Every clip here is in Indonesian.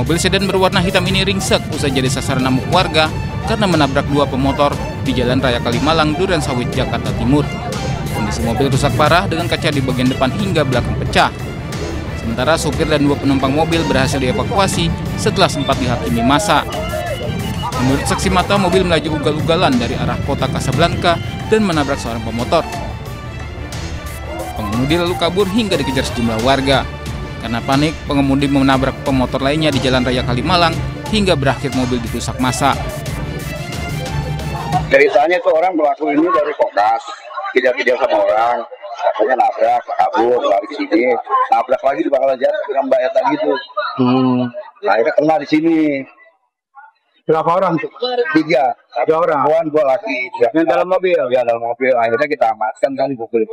Mobil sedan berwarna hitam ini ringsek usai jadi sasaran amuk warga karena menabrak dua pemotor di Jalan Raya Kalimalang, Durensawit, Jakarta Timur. Kondisi mobil rusak parah dengan kaca di bagian depan hingga belakang pecah. Sementara supir dan dua penumpang mobil berhasil dievakuasi setelah sempat dihakimi massa. Menurut saksi mata, mobil melaju ugal-ugalan dari arah kota Kasablanka dan menabrak seorang pemotor. Pengemudi lalu kabur hingga dikejar sejumlah warga. Karena panik, pengemudi menabrak pemotor lainnya di Jalan Raya Kalimalang hingga berakhir mobil dirusak massa. Ceritanya itu orang pelaku ini dari Kokas, kejar-kejar sama orang, akhirnya nabrak, kabur, lari ke sini, nabrak lagi di Bakalan Jati, dengan bayar lagi tuh. Akhirnya kena di sini. Berapa orang tuh? 3 orang, 2 laki. Yang dalam mobil? Ya, dalam mobil. Akhirnya kita amankan kan dipukul.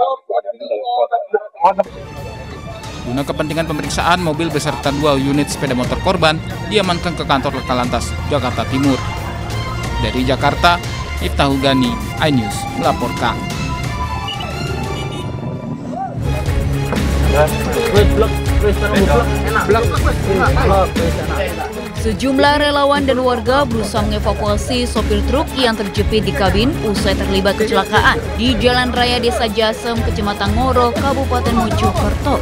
Guna kepentingan pemeriksaan, mobil beserta 2 unit sepeda motor korban diamankan ke kantor Lakalantas, Jakarta Timur. Dari Jakarta, Iftahul Gani, iNews melaporkan. Sejumlah relawan dan warga berusaha mengevakuasi sopir truk yang terjepit di kabin usai terlibat kecelakaan di Jalan Raya Desa Jasem, Kecamatan Ngoro, Kabupaten Mojokerto.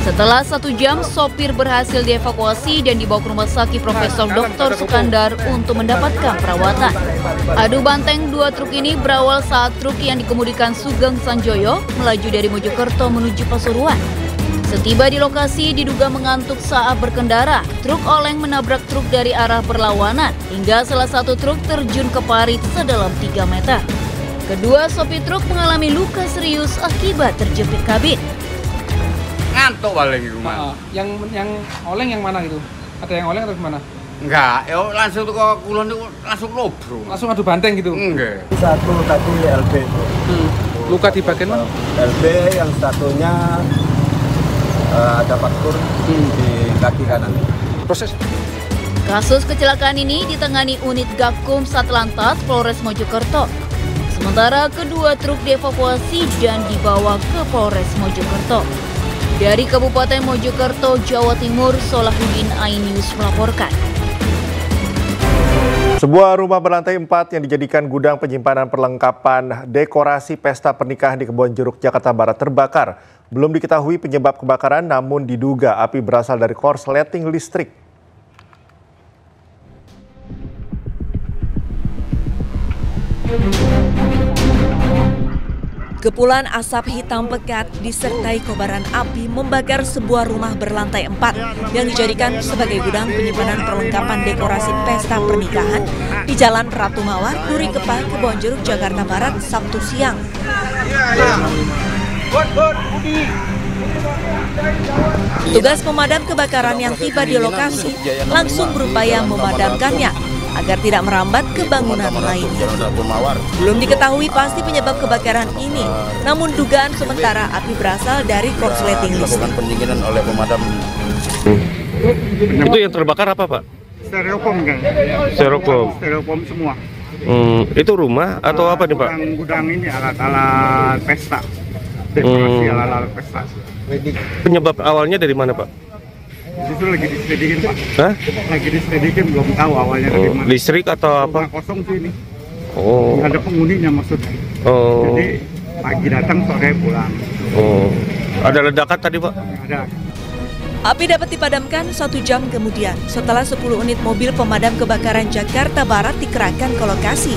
Setelah 1 jam, sopir berhasil dievakuasi dan dibawa ke Rumah Sakit Profesor Dr. Sukandar untuk mendapatkan perawatan. Adu banteng 2 truk ini berawal saat truk yang dikemudikan Sugeng Sanjoyo melaju dari Mojokerto menuju Pasuruan. Setiba di lokasi, diduga mengantuk saat berkendara, truk oleng menabrak truk dari arah berlawanan hingga salah satu truk terjun ke parit sedalam 3 meter. Kedua sopir truk mengalami luka serius akibat terjepit kabin. Ngantuk paling di rumah. Yang oleng yang mana gitu? Ada yang oleng atau gimana? Enggak, yo langsung ke kulon itu langsung lobro. Langsung adu banteng gitu? Enggak. Satu tadi LB. Luka di bagian mana? LB yang satunya ada faktur di kaki kanan. Proses. Kasus kecelakaan ini ditangani unit Gakum Satlantas Polres Mojokerto. Sementara kedua truk dievakuasi dan dibawa ke Polres Mojokerto. Dari Kabupaten Mojokerto, Jawa Timur, Solahuddin, iNews melaporkan. Sebuah rumah berlantai 4 yang dijadikan gudang penyimpanan perlengkapan dekorasi pesta pernikahan di Kebonjeruk, Jakarta Barat terbakar. Belum diketahui penyebab kebakaran, namun diduga api berasal dari korsleting listrik. Kepulan asap hitam pekat disertai kobaran api membakar sebuah rumah berlantai 4 yang dijadikan sebagai gudang penyimpanan perlengkapan dekorasi pesta pernikahan di Jalan Ratu Mawar, Duri Kepa, Kebonjeruk, Jakarta Barat, Sabtu siang. Tugas pemadam kebakaran yang tiba di lokasi langsung berupaya memadamkannya agar tidak merambat ke bangunan lainnya. Belum diketahui pasti penyebab kebakaran ini, namun dugaan sementara api berasal dari korsleting listrik. Pendinginan oleh pemadam. Itu yang terbakar apa, Pak? Styrofoam kan? Styrofoam semua. Itu rumah atau apa nih, Pak? Gudang ini alat-alat pesta. Dekorasi alat-alat pesta. Penyebab awalnya dari mana, Pak? Justru lagi diselidikin, Pak. Hah? Lagi diselidikin, belum tahu awalnya dari mana. Listrik atau apa? Rumah kosong sih ini. Oh. Ada penghuninya maksudnya. Oh. Jadi pagi datang, sore pulang. Oh. Ada ledakan tadi, Pak? Ada. Api dapat dipadamkan 1 jam kemudian setelah 10 unit mobil pemadam kebakaran Jakarta Barat dikerahkan ke lokasi.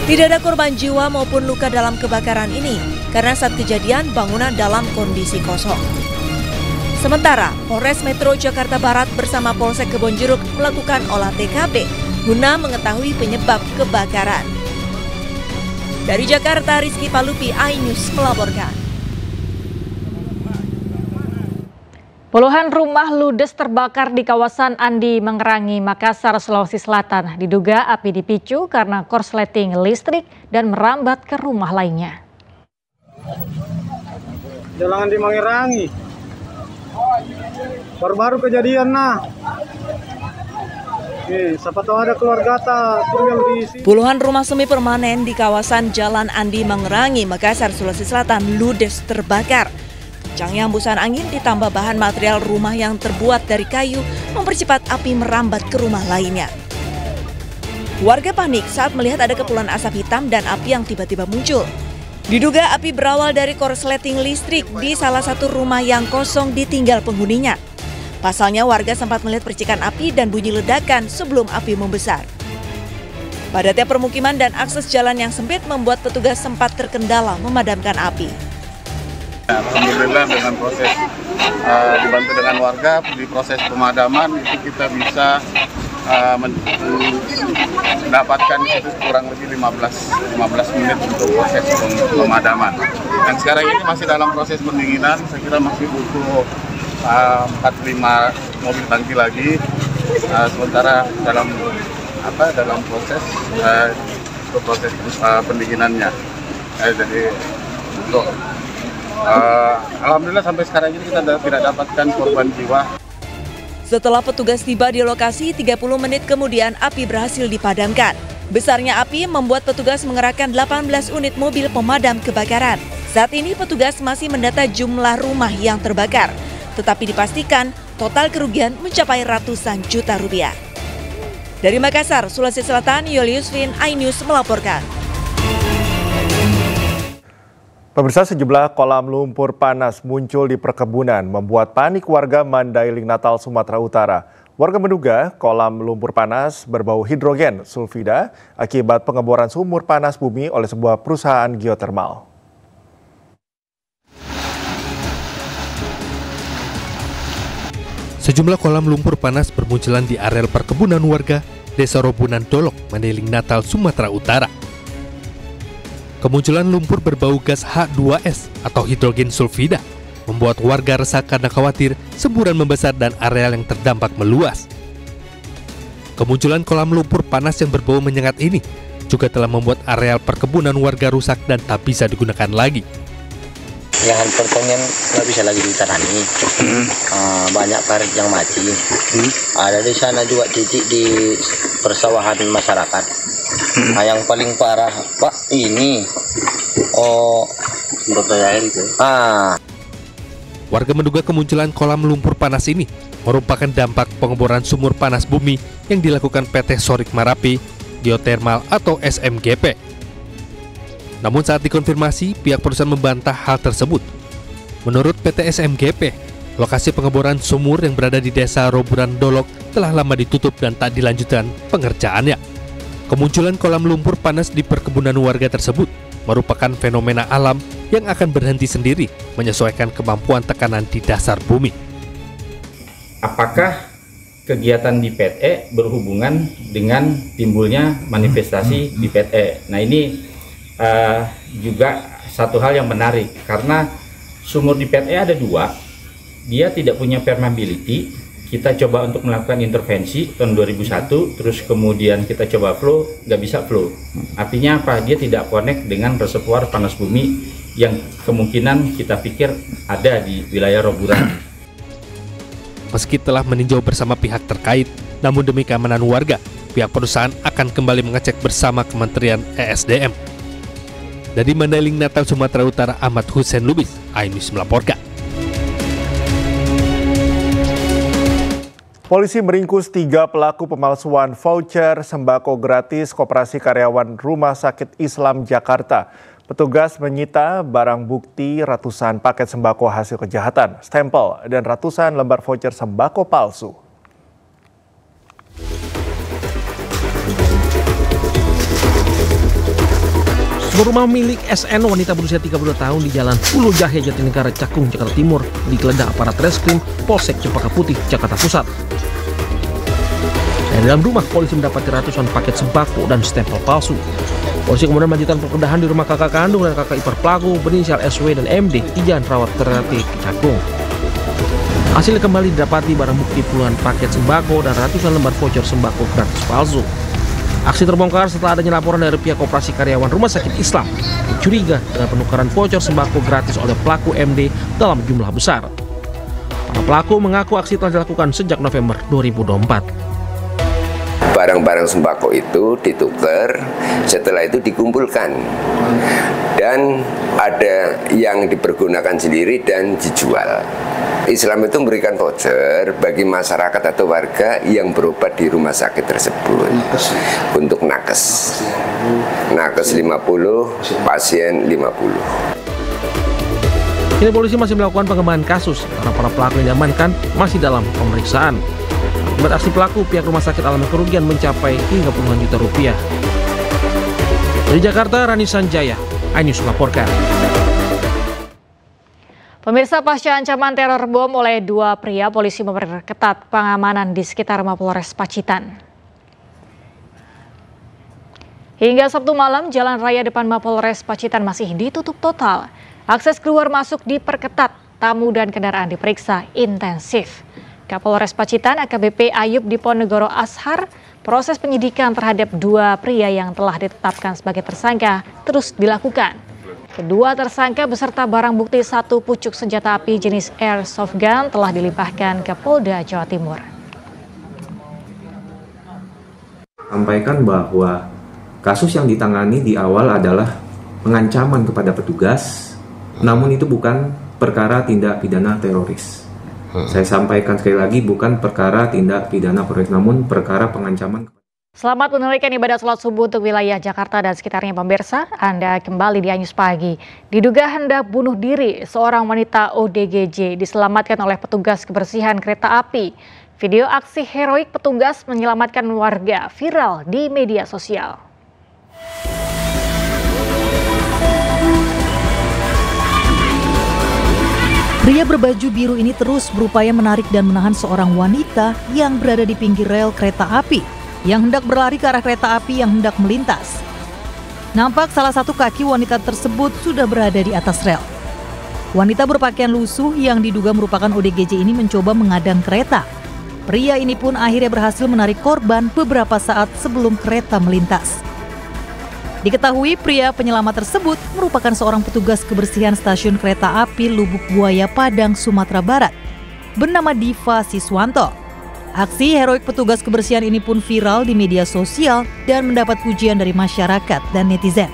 Tidak ada korban jiwa maupun luka dalam kebakaran ini karena saat kejadian bangunan dalam kondisi kosong. Sementara, Polres Metro Jakarta Barat bersama Polsek Kebonjeruk melakukan olah TKP guna mengetahui penyebab kebakaran. Dari Jakarta, Rizky Palupi, iNews melaporkan. Puluhan rumah ludes terbakar di kawasan Andi Mangerangi, Makassar, Sulawesi Selatan. Diduga api dipicu karena korsleting listrik dan merambat ke rumah lainnya. Jalan Andi Mangerangi. Baru-baru kejadian nah. Siapa tahu ada keluarga tinggal di sini. Puluhan rumah semi permanen di kawasan Jalan Andi Mangerangi, Makassar, Sulawesi Selatan ludes terbakar. Kencangnya hembusan angin ditambah bahan material rumah yang terbuat dari kayu mempercepat api merambat ke rumah lainnya. Warga panik saat melihat ada kepulan asap hitam dan api yang tiba-tiba muncul. Diduga api berawal dari korsleting listrik di salah satu rumah yang kosong ditinggal penghuninya. Pasalnya warga sempat melihat percikan api dan bunyi ledakan sebelum api membesar. Padatnya permukiman dan akses jalan yang sempit membuat petugas sempat terkendala memadamkan api. Alhamdulillah dengan proses dibantu dengan warga di proses pemadaman itu kita bisa mendapatkan itu kurang lebih 15 menit untuk proses pemadaman. Dan sekarang ini masih dalam proses pendinginan, saya kira masih butuh 4-5 mobil tangki lagi. Sementara dalam proses pendinginannya. Jadi untuk alhamdulillah sampai sekarang ini kita tidak dapatkan korban jiwa. Setelah petugas tiba di lokasi, 30 menit kemudian api berhasil dipadamkan. Besarnya api membuat petugas mengerahkan 18 unit mobil pemadam kebakaran. Saat ini petugas masih mendata jumlah rumah yang terbakar, tetapi dipastikan total kerugian mencapai ratusan juta rupiah. Dari Makassar, Sulawesi Selatan, Julius Vin, iNews melaporkan. Pemirsa, sejumlah kolam lumpur panas muncul di perkebunan, membuat panik warga Mandailing, Natal, Sumatera Utara. Warga menduga kolam lumpur panas berbau hidrogen sulfida akibat pengeboran sumur panas bumi oleh sebuah perusahaan geotermal. Sejumlah kolam lumpur panas bermunculan di areal perkebunan warga Desa Robunan Dolok, Mandailing, Natal, Sumatera Utara. Kemunculan lumpur berbau gas H2S atau hidrogen sulfida membuat warga resah karena khawatir semburan membesar dan areal yang terdampak meluas. Kemunculan kolam lumpur panas yang berbau menyengat ini juga telah membuat areal perkebunan warga rusak dan tak bisa digunakan lagi. Lahan pertanian nggak bisa lagi ditanami, banyak parit yang mati. Ada di sana juga titik di persawahan masyarakat. Nah, yang paling parah Pak ini, sumber daya air itu. Warga menduga kemunculan kolam lumpur panas ini merupakan dampak pengeboran sumur panas bumi yang dilakukan PT Sorik Marapi Geothermal atau SMGP. Namun saat dikonfirmasi, pihak perusahaan membantah hal tersebut. Menurut PT SMGP, lokasi pengeboran sumur yang berada di Desa Robunan Dolok telah lama ditutup dan tak dilanjutkan pengerjaannya. Kemunculan kolam lumpur panas di perkebunan warga tersebut merupakan fenomena alam yang akan berhenti sendiri menyesuaikan kemampuan tekanan di dasar bumi. Apakah kegiatan di PT berhubungan dengan timbulnya manifestasi di PT? Nah, ini juga satu hal yang menarik karena sumur di PT ada dua, dia tidak punya permeability. Kita coba untuk melakukan intervensi tahun 2001, terus kemudian kita coba flow, nggak bisa flow. Artinya apa? Dia tidak connect dengan reservoir panas bumi yang kemungkinan kita pikir ada di wilayah Roburan. Meski telah meninjau bersama pihak terkait, namun demi keamanan warga, pihak perusahaan akan kembali mengecek bersama Kementerian ESDM. Dari Mandailing, Natal, Sumatera Utara, Ahmad Hussein Lubis, iNews melaporkan. Polisi meringkus 3 pelaku pemalsuan voucher sembako gratis Koperasi Karyawan Rumah Sakit Islam Jakarta. Petugas menyita barang bukti ratusan paket sembako hasil kejahatan, stempel, dan ratusan lembar voucher sembako palsu. Sebuah rumah milik SN wanita berusia 32 tahun di Jalan Pulau Jahe, Jatinegara, Cakung, Jakarta Timur digeledah aparat Reskrim Polsek Cempaka Putih, Jakarta Pusat. Dari dalam rumah, polisi mendapati ratusan paket sembako dan stempel palsu. Polisi kemudian melanjutkan penggeledahan di rumah kakak kandung dan kakak ipar pelaku berinisial SW dan MD di Jalan Rawat Ternate, Cakung. Hasil kembali didapati barang bukti puluhan paket sembako dan ratusan lembar voucher sembako gratis palsu. Aksi terbongkar setelah adanya laporan dari pihak Koperasi Karyawan Rumah Sakit Islam yang curiga dengan penukaran voucher sembako gratis oleh pelaku MD dalam jumlah besar. Para pelaku mengaku aksi telah dilakukan sejak November 2024. Barang-barang sembako itu ditukar, setelah itu dikumpulkan dan ada yang dipergunakan sendiri dan dijual. Islam itu memberikan voucher bagi masyarakat atau warga yang berobat di rumah sakit tersebut untuk nakes. Nakes 50, pasien 50. Kini polisi masih melakukan pengembangan kasus karena para pelaku yang diamankan masih dalam pemeriksaan. Akibat aksi pelaku, pihak rumah sakit alami kerugian mencapai hingga puluhan juta rupiah. Dari Jakarta, Rani Sanjaya, iNews melaporkan. Pemirsa, pasca ancaman teror bom oleh dua pria, polisi memperketat pengamanan di sekitar Mapolres Pacitan. Hingga Sabtu malam, jalan raya depan Mapolres Pacitan masih ditutup total. Akses keluar masuk diperketat, tamu dan kendaraan diperiksa intensif. Kapolres Pacitan AKBP Ayub Diponegoro Ashar, proses penyidikan terhadap dua pria yang telah ditetapkan sebagai tersangka terus dilakukan. Kedua tersangka beserta barang bukti satu pucuk senjata api jenis airsoft gun telah dilimpahkan ke Polda Jawa Timur. Sampaikan bahwa kasus yang ditangani di awal adalah pengancaman kepada petugas, namun itu bukan perkara tindak pidana teroris. Saya sampaikan sekali lagi, bukan perkara tindak pidana teroris, namun perkara pengancaman. Selamat menunaikan ibadah sholat subuh untuk wilayah Jakarta dan sekitarnya, pemirsa. Anda kembali di iNews Pagi. Diduga hendak bunuh diri, seorang wanita ODGJ diselamatkan oleh petugas kebersihan kereta api. Video aksi heroik petugas menyelamatkan warga viral di media sosial. Pria berbaju biru ini terus berupaya menarik dan menahan seorang wanita yang berada di pinggir rel kereta api yang hendak berlari ke arah kereta api yang hendak melintas. Nampak salah satu kaki wanita tersebut sudah berada di atas rel. Wanita berpakaian lusuh yang diduga merupakan ODGJ ini mencoba mengadang kereta. Pria ini pun akhirnya berhasil menarik korban beberapa saat sebelum kereta melintas. Diketahui pria penyelamat tersebut merupakan seorang petugas kebersihan stasiun kereta api Lubuk Buaya Padang, Sumatera Barat, bernama Diva Siswanto. Aksi heroik petugas kebersihan ini pun viral di media sosial dan mendapat pujian dari masyarakat dan netizen.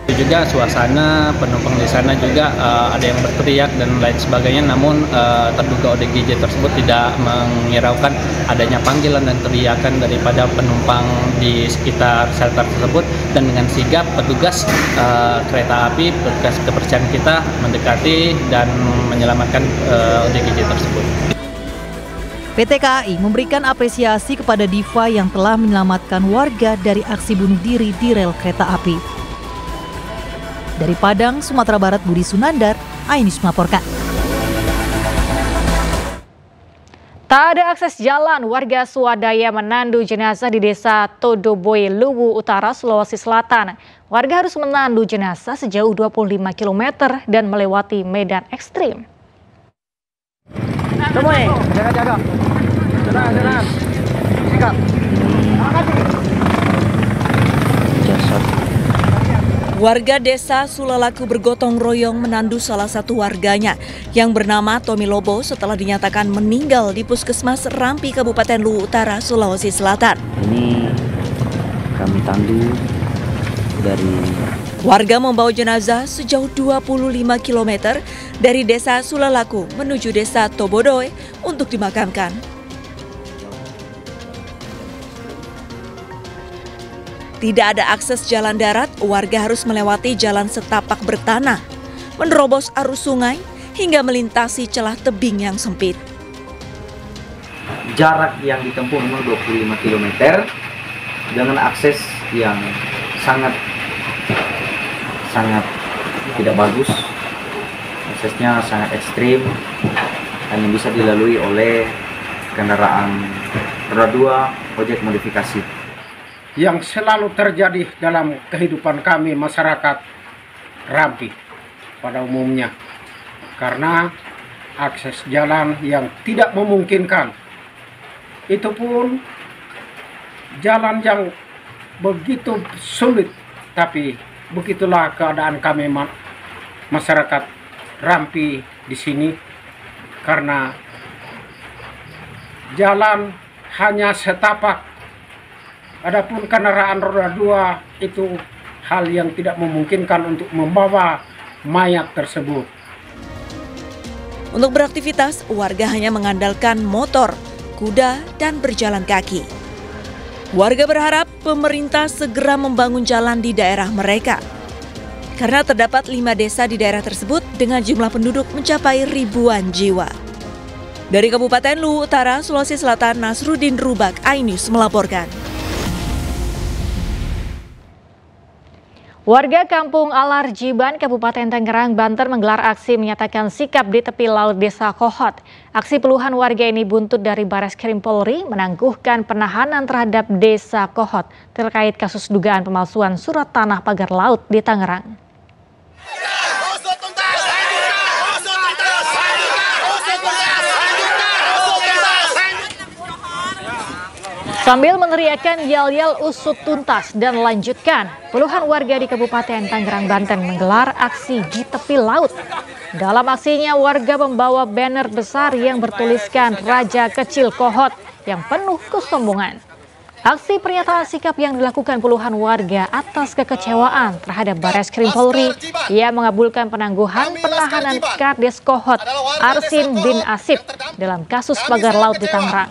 Juga suasana penumpang di sana juga ada yang berteriak dan lain sebagainya, namun terduga ODGJ tersebut tidak menghiraukan adanya panggilan dan teriakan daripada penumpang di sekitar shelter tersebut, dan dengan sigap petugas kereta api, petugas kebersihan kita mendekati dan menyelamatkan ODGJ tersebut. PT KAI memberikan apresiasi kepada Diva yang telah menyelamatkan warga dari aksi bunuh diri di rel kereta api. Dari Padang, Sumatera Barat, Budi Sunandar, iNews melaporkan. Tak ada akses jalan, warga swadaya menandu jenazah di desa Todoboy, Luwu Utara, Sulawesi Selatan. Warga harus menandu jenazah sejauh 25 km dan melewati medan ekstrim. Semuanya, jaga-jaga. Tenang. Sikap. Warga desa Sulalaku bergotong royong menandu salah satu warganya yang bernama Tommy Lobo setelah dinyatakan meninggal di Puskesmas Rampi, Kabupaten Luwu Utara, Sulawesi Selatan. Ini kami tandu dari... Warga membawa jenazah sejauh 25 km dari desa Sulalaku menuju desa Tobodoy untuk dimakamkan. Tidak ada akses jalan darat, warga harus melewati jalan setapak bertanah, menerobos arus sungai hingga melintasi celah tebing yang sempit. Jarak yang ditempuh memang 25 km dengan akses yang sangat tidak bagus. Aksesnya sangat ekstrim, hanya bisa dilalui oleh kendaraan roda 2 ojek modifikasi. Yang selalu terjadi dalam kehidupan kami masyarakat Rampi pada umumnya, karena akses jalan yang tidak memungkinkan. Itu pun jalan yang begitu sulit, tapi begitulah keadaan kami masyarakat Rampi di sini, karena jalan hanya setapak. Adapun kendaraan roda 2 itu hal yang tidak memungkinkan untuk membawa mayat tersebut. Untuk beraktivitas, warga hanya mengandalkan motor, kuda, dan berjalan kaki. Warga berharap pemerintah segera membangun jalan di daerah mereka. Karena terdapat 5 desa di daerah tersebut dengan jumlah penduduk mencapai ribuan jiwa. Dari Kabupaten Luwu Utara, Sulawesi Selatan, Nasruddin Rubak, iNews melaporkan. Warga Kampung Alarjiban, Kabupaten Tangerang, Banten menggelar aksi menyatakan sikap di tepi laut Desa Kohot. Aksi puluhan warga ini buntut dari Bareskrim Polri menangguhkan penahanan terhadap Desa Kohot terkait kasus dugaan pemalsuan surat tanah pagar laut di Tangerang. Sambil meneriakkan yel-yel usut tuntas dan lanjutkan, puluhan warga di Kabupaten Tangerang, Banten menggelar aksi di tepi laut. Dalam aksinya, warga membawa banner besar yang bertuliskan Raja Kecil Kohot yang penuh kesombongan. Aksi pernyataan sikap yang dilakukan puluhan warga atas kekecewaan terhadap Bareskrim Polri yang mengabulkan penangguhan penahanan Kades Kohot Arsin bin Asip dalam kasus pagar laut di Tangerang.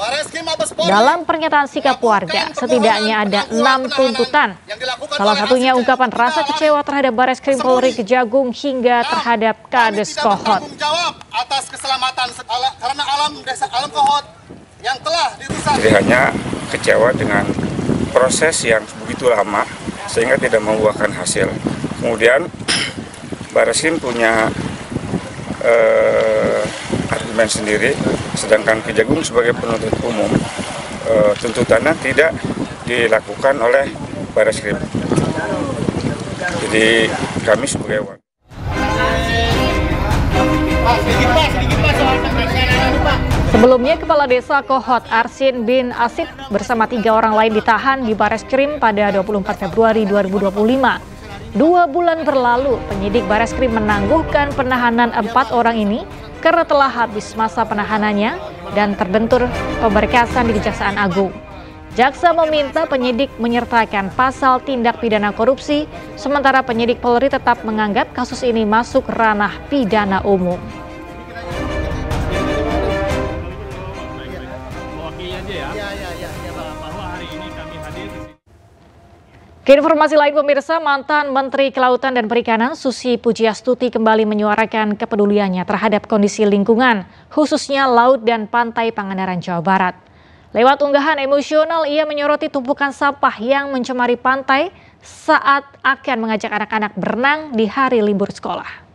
Dalam pernyataan sikap warga, setidaknya ada 6 tuntutan. Salah satunya ungkapan rasa kecewa terhadap Bareskrim Polri Kejagung hingga terhadap Kades Kohot. Atas keselamatan karena alam desa alam Kohot yang telah dirusak. Jadi hanya kecewa dengan proses yang begitu lama sehingga tidak membuahkan hasil. Kemudian Bareskrim punya argumen sendiri, sedangkan Kejagung sebagai penuntut umum tuntutannya tidak dilakukan oleh Bareskrim. Jadi kami sebagai warga. Sebelumnya, Kepala Desa Kohot Arsin bin Asip bersama 3 orang lain ditahan di Bareskrim pada 24 Februari 2025. 2 bulan berlalu, penyidik Bareskrim menangguhkan penahanan 4 orang ini karena telah habis masa penahanannya dan terbentur pemberkasan di Kejaksaan Agung. Jaksa meminta penyidik menyertakan pasal tindak pidana korupsi, sementara penyidik Polri tetap menganggap kasus ini masuk ranah pidana umum. Informasi lain pemirsa, mantan Menteri Kelautan dan Perikanan Susi Pujiastuti kembali menyuarakan kepeduliannya terhadap kondisi lingkungan, khususnya laut dan pantai Pangandaran, Jawa Barat. Lewat unggahan emosional, ia menyoroti tumpukan sampah yang mencemari pantai saat akan mengajak anak-anak berenang di hari libur sekolah.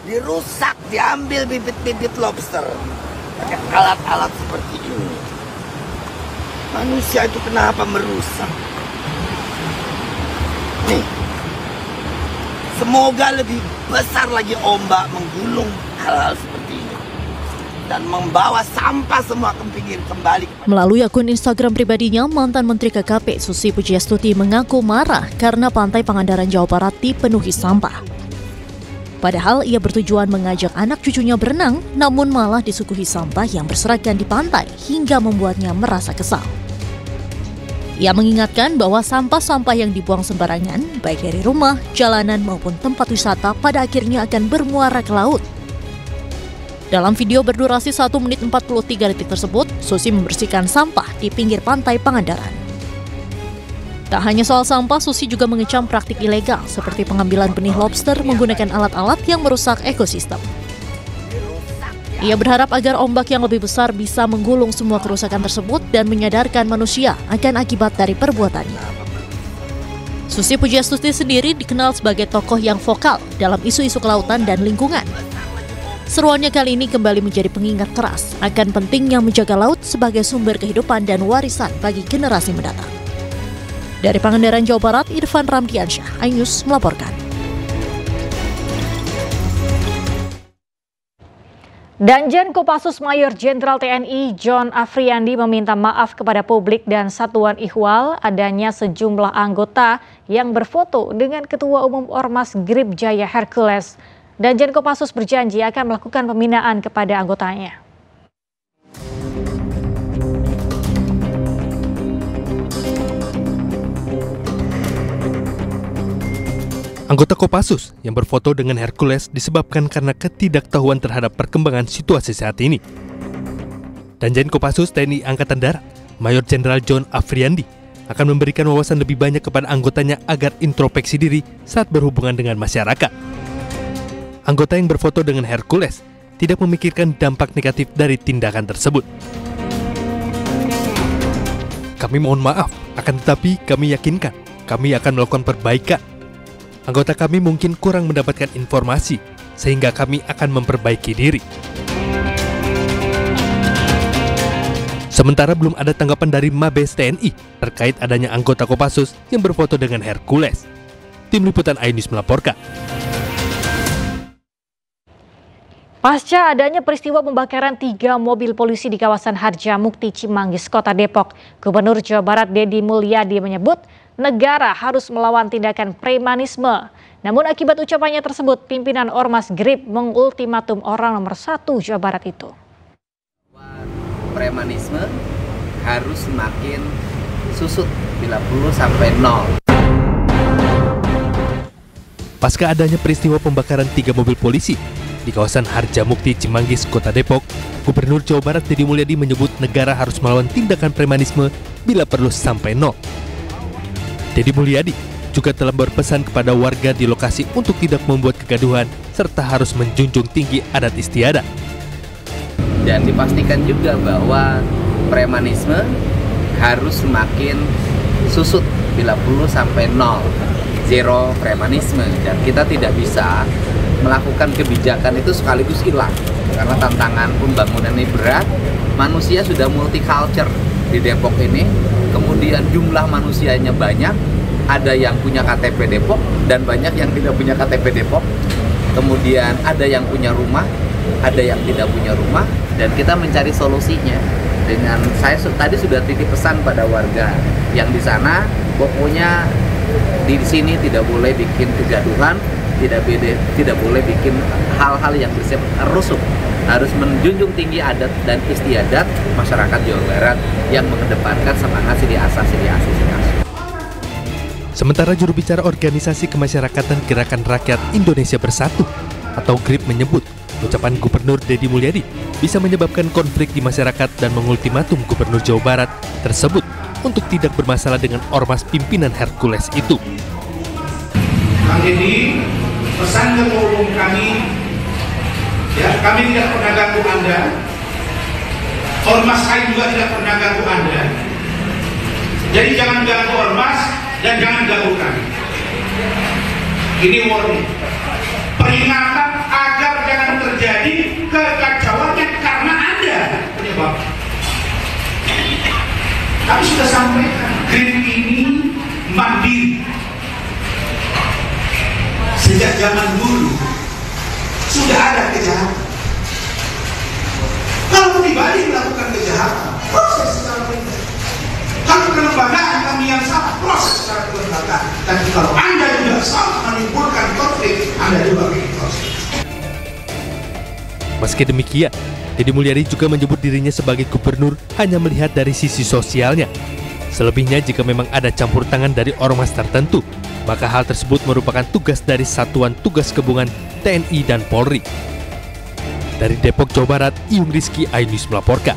Dirusak, diambil bibit-bibit lobster pakai alat-alat seperti ini. Manusia itu kenapa merusak? Nih, semoga lebih besar lagi ombak menggulung hal-hal seperti ini dan membawa sampah semua ke pinggir kembali. Melalui akun Instagram pribadinya, mantan Menteri KKP Susi Pujiastuti mengaku marah karena pantai Pangandaran, Jawa Barat dipenuhi sampah. Padahal ia bertujuan mengajak anak cucunya berenang, namun malah disuguhi sampah yang berserakan di pantai hingga membuatnya merasa kesal. Ia mengingatkan bahwa sampah-sampah yang dibuang sembarangan, baik dari rumah, jalanan maupun tempat wisata, pada akhirnya akan bermuara ke laut. Dalam video berdurasi 1 menit 43 detik tersebut, Susi membersihkan sampah di pinggir pantai Pangandaran. Tak hanya soal sampah, Susi juga mengecam praktik ilegal seperti pengambilan benih lobster menggunakan alat-alat yang merusak ekosistem. Ia berharap agar ombak yang lebih besar bisa menggulung semua kerusakan tersebut dan menyadarkan manusia akan akibat dari perbuatannya. Susi Pujiastuti sendiri dikenal sebagai tokoh yang vokal dalam isu-isu kelautan dan lingkungan. Seruannya kali ini kembali menjadi pengingat keras akan pentingnya menjaga laut sebagai sumber kehidupan dan warisan bagi generasi mendatang. Dari Pangandaran, Jawa Barat, Irfan Ramdiansyah, iNews melaporkan. Danjen Kopassus Mayor Jenderal TNI John Afriandi meminta maaf kepada publik dan Satuan Ihwal adanya sejumlah anggota yang berfoto dengan Ketua Umum Ormas Grip Jaya Hercules. Danjen Kopassus berjanji akan melakukan pembinaan kepada anggotanya. Anggota Kopassus yang berfoto dengan Hercules disebabkan karena ketidaktahuan terhadap perkembangan situasi saat ini. Danjen Kopassus TNI Angkatan Darat, Mayor Jenderal John Afriandi, akan memberikan wawasan lebih banyak kepada anggotanya agar introspeksi diri saat berhubungan dengan masyarakat. Anggota yang berfoto dengan Hercules tidak memikirkan dampak negatif dari tindakan tersebut. Kami mohon maaf, akan tetapi kami yakinkan kami akan melakukan perbaikan. Anggota kami mungkin kurang mendapatkan informasi, sehingga kami akan memperbaiki diri. Sementara belum ada tanggapan dari Mabes TNI terkait adanya anggota Kopassus yang berfoto dengan Hercules. Tim Liputan iNews melaporkan. Pasca adanya peristiwa pembakaran 3 mobil polisi di kawasan Harjamukti, Cimanggis, Kota Depok, Gubernur Jawa Barat Deddy Mulyadi menyebut negara harus melawan tindakan premanisme. Namun akibat ucapannya tersebut, pimpinan Ormas GRIP mengultimatum orang nomor 1 Jawa Barat itu. Premanisme harus semakin susut bila perlu sampai 0. Pasca adanya peristiwa pembakaran 3 mobil polisi di kawasan Harjamukti, Cimanggis, Kota Depok, Gubernur Jawa Barat Deddy Mulyadi menyebut negara harus melawan tindakan premanisme bila perlu sampai 0. Deddy Mulyadi juga telah berpesan kepada warga di lokasi untuk tidak membuat kegaduhan serta harus menjunjung tinggi adat istiadat. Dan dipastikan juga bahwa premanisme harus semakin susut bila perlu sampai 0. Zero premanisme, dan kita tidak bisa melakukan kebijakan itu sekaligus hilang karena tantangan pembangunan ini berat. Manusia sudah multicultural di Depok ini, kemudian jumlah manusianya banyak, ada yang punya KTP Depok dan banyak yang tidak punya KTP Depok, kemudian ada yang punya rumah, ada yang tidak punya rumah, dan kita mencari solusinya. Dengan saya tadi sudah titip pesan pada warga yang di sana, pokoknya di sini tidak boleh bikin kegaduhan, tidak boleh bikin hal-hal yang bersifat rusuh. Harus menjunjung tinggi adat dan istiadat masyarakat Jawa Barat yang mengedepankan semangat sili asasi. Sementara juru bicara Organisasi Kemasyarakatan Gerakan Rakyat Indonesia Bersatu atau GRIP menyebut ucapan Gubernur Deddy Mulyadi bisa menyebabkan konflik di masyarakat dan mengultimatum Gubernur Jawa Barat tersebut untuk tidak bermasalah dengan ormas pimpinan Hercules itu. Kang Deddy, pesan ketua umum kami, ya, kami tidak pernah ganggu Anda, ormas lain juga tidak pernah ganggu Anda. Jadi jangan ganggu ormas dan jangan ganggu kami. Ini warning, peringatan agar jangan terjadi kekacauan karena Anda penyebab. Kami sudah sampaikan, GRIP ini mandiri. Sejak zaman dulu sudah ada kejahatan. Kalau pribadi melakukan kejahatan, proses secara pribadi. Kalau kelembagaan kami yang salah, proses secara kelembagaan. Dan kalau Anda juga salah menimbulkan konflik, Anda juga proses. Meski demikian, Deddy Mulyadi juga menyebut dirinya sebagai gubernur hanya melihat dari sisi sosialnya. Selebihnya jika memang ada campur tangan dari ormas tertentu, maka hal tersebut merupakan tugas dari Satuan Tugas Gabungan TNI dan Polri. Dari Depok, Jawa Barat, Iyung Rizky, iNews melaporkan.